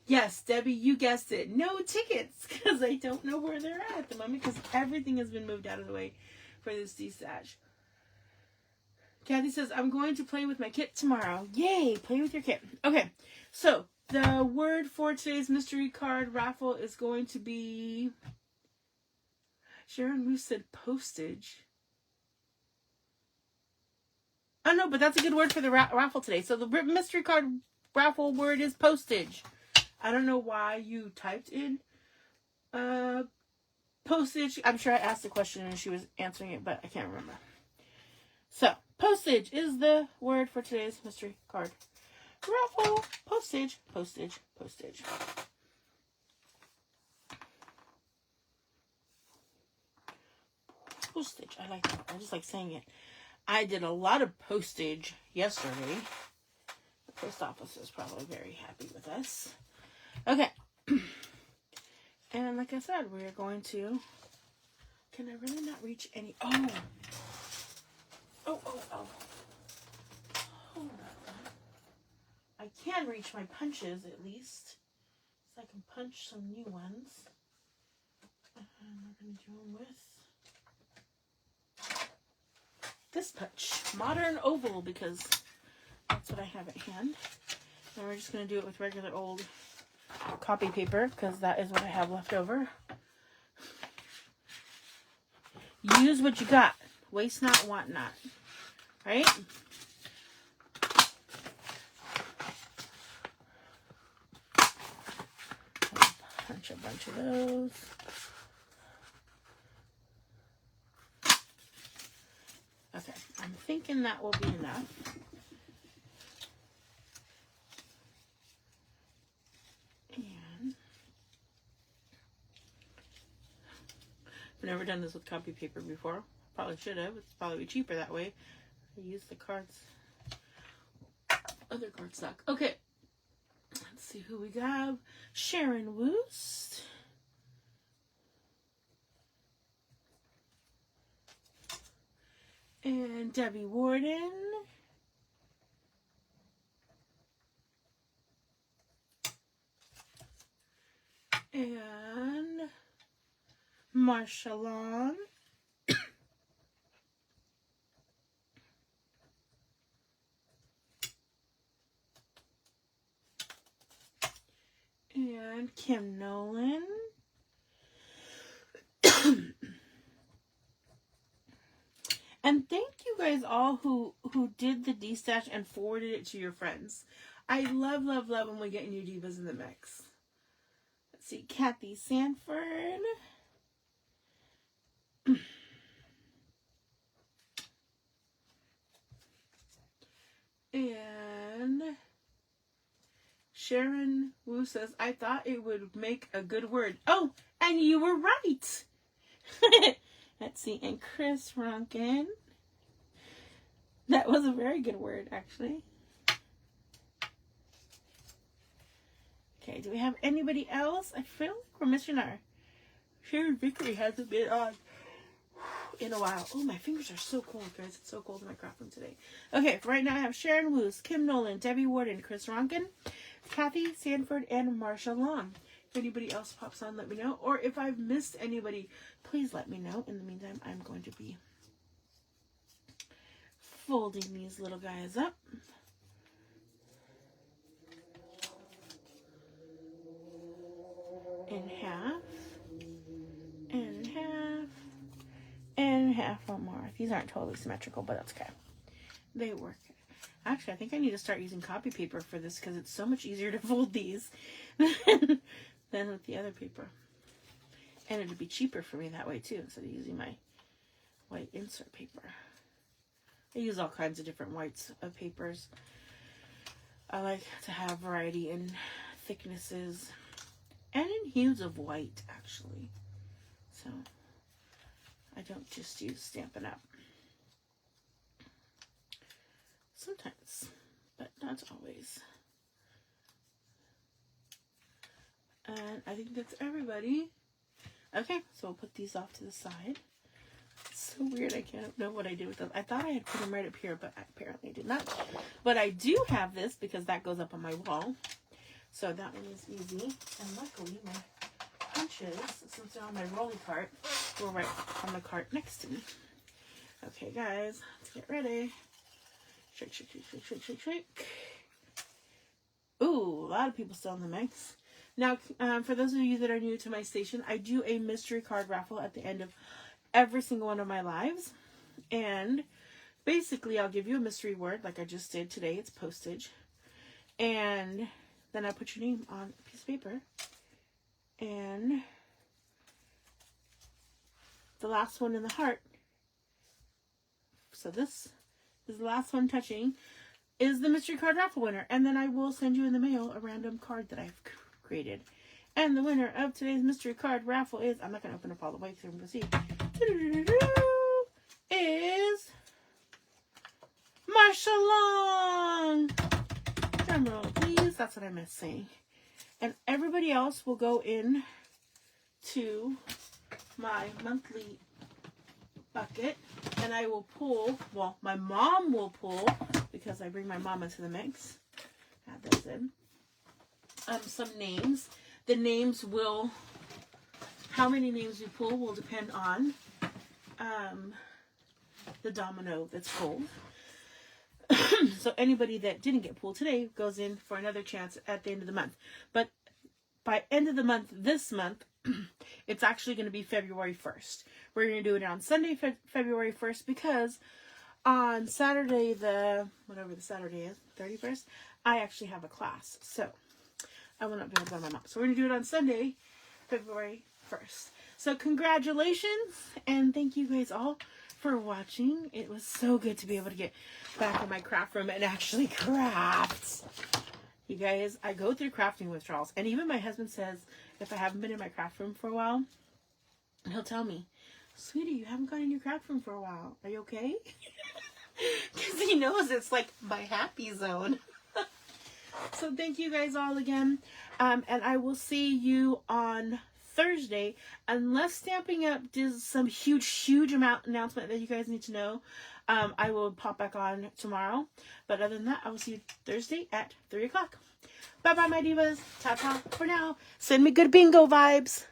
yes, Debbie, you guessed it, no tickets. Because I don't know where they're at the moment. Because everything has been moved out of the way for this D-stash. Kathy says, I'm going to play with my kit tomorrow. Yay, play with your kit. Okay, so the word for today's mystery card raffle is going to be, Sharon Ruth said postage. Oh no, but that's a good word for the raffle today. So the mystery card raffle word is postage. I don't know why you typed in postage. I'm sure I asked the question and she was answering it, but I can't remember. So, postage is the word for today's mystery card raffle. Postage, postage, postage. Postage. I like that. I just like saying it. I did a lot of postage yesterday. The post office is probably very happy with us. Okay. And like I said, we're going to... Can I really not reach any... Oh! Hold on. I can reach my punches at least. So I can punch some new ones. And we're going to do them with this punch. Modern oval, because that's what I have at hand. And we're just going to do it with regular old copy paper, because that is what I have left over. Use what you got. Waste not, want not. Right? Punch a bunch of those. Okay, I'm thinking that will be enough. And I've never done this with copy paper before. Probably should have. It's probably cheaper that way. I use the cards. Other cardstock. Okay. Let's see who we have. Sharon Woost. And Debbie Warden. And Marsha Long. And Kim Nolan. And thank you guys all who did the D-Stash and forwarded it to your friends. I love, love, love when we get new divas in the mix. Let's see, Kathy Sanford. And Sharon Wu says, I thought it would make a good word. Oh, and you were right. Let's see, and Chris Ronkin. That was a very good word, actually. Okay, do we have anybody else? I feel like we're missing our Sharon Vickery hasn't been on in a while. Oh, my fingers are so cold, guys. It's so cold in my craft room today. Okay, for right now I have Sharon Woos, Kim Nolan, Debbie Warden, Chris Ronkin, Kathy Sanford, and Marsha Long. If anybody else pops on, let me know. Or if I've missed anybody, please let me know. In the meantime, I'm going to be folding these little guys up. In half. And half. And half one more. These aren't totally symmetrical, but that's okay. They work. Actually, I think I need to start using copy paper for this because it's so much easier to fold these than with the other paper. And it'd be cheaper for me that way too, instead of using my white insert paper. I use all kinds of different whites of papers. I like to have variety in thicknesses and in hues of white, actually. So I don't just use Stampin' Up. Sometimes, but not always. And I think that's everybody. Okay, so we'll put these off to the side. It's so weird, I can't know what I did with them. I thought I had put them right up here, but I apparently did not. But I do have this because that goes up on my wall. So that one is easy. And luckily my punches, since they're on my rolling cart, were right on the cart next to me. Okay guys, let's get ready. Shake, shake, shake, shake, shake, shake, shake. Ooh, a lot of people still in the mix. Now, for those of you that are new to my station, I do a mystery card raffle at the end of every single one of my lives. And basically, I'll give you a mystery word like I just did today. It's postage. And then I put your name on a piece of paper. And the last one in the heart. So this is the last one touching is the mystery card raffle winner. And then I will send you in the mail a random card that I've created. And the winner of today's mystery card raffle is, I'm not going to open up all the way because I'm going to see, is Marsha Long. Drum roll, please. That's what I missed saying. And everybody else will go in to my monthly bucket. And I will pull, well, my mom will pull, because I bring my mom into the mix. Add those in. Some names. The names will, how many names you pull will depend on the domino that's pulled. So anybody that didn't get pulled today goes in for another chance at the end of the month. But by end of the month, this month, it's actually going to be February 1st. We're going to do it on Sunday, February 1st, because on Saturday, whatever the Saturday is, 31st, I actually have a class. So I will not be able to go to my mom. So we're going to do it on Sunday, February 1st. So congratulations, and thank you guys all for watching. It was so good to be able to get back in my craft room and actually craft. You guys, I go through crafting withdrawals. And even my husband says, if I haven't been in my craft room for a while, he'll tell me, sweetie, you haven't gone in your craft room for a while. Are you okay? Because he knows it's like my happy zone. So thank you guys all again. And I will see you on Thursday. Unless Stampin' Up! Does some huge announcement that you guys need to know. I will pop back on tomorrow. But other than that, I will see you Thursday at 3 o'clock. Bye-bye, my divas. Ta-ta for now. Send me good bingo vibes.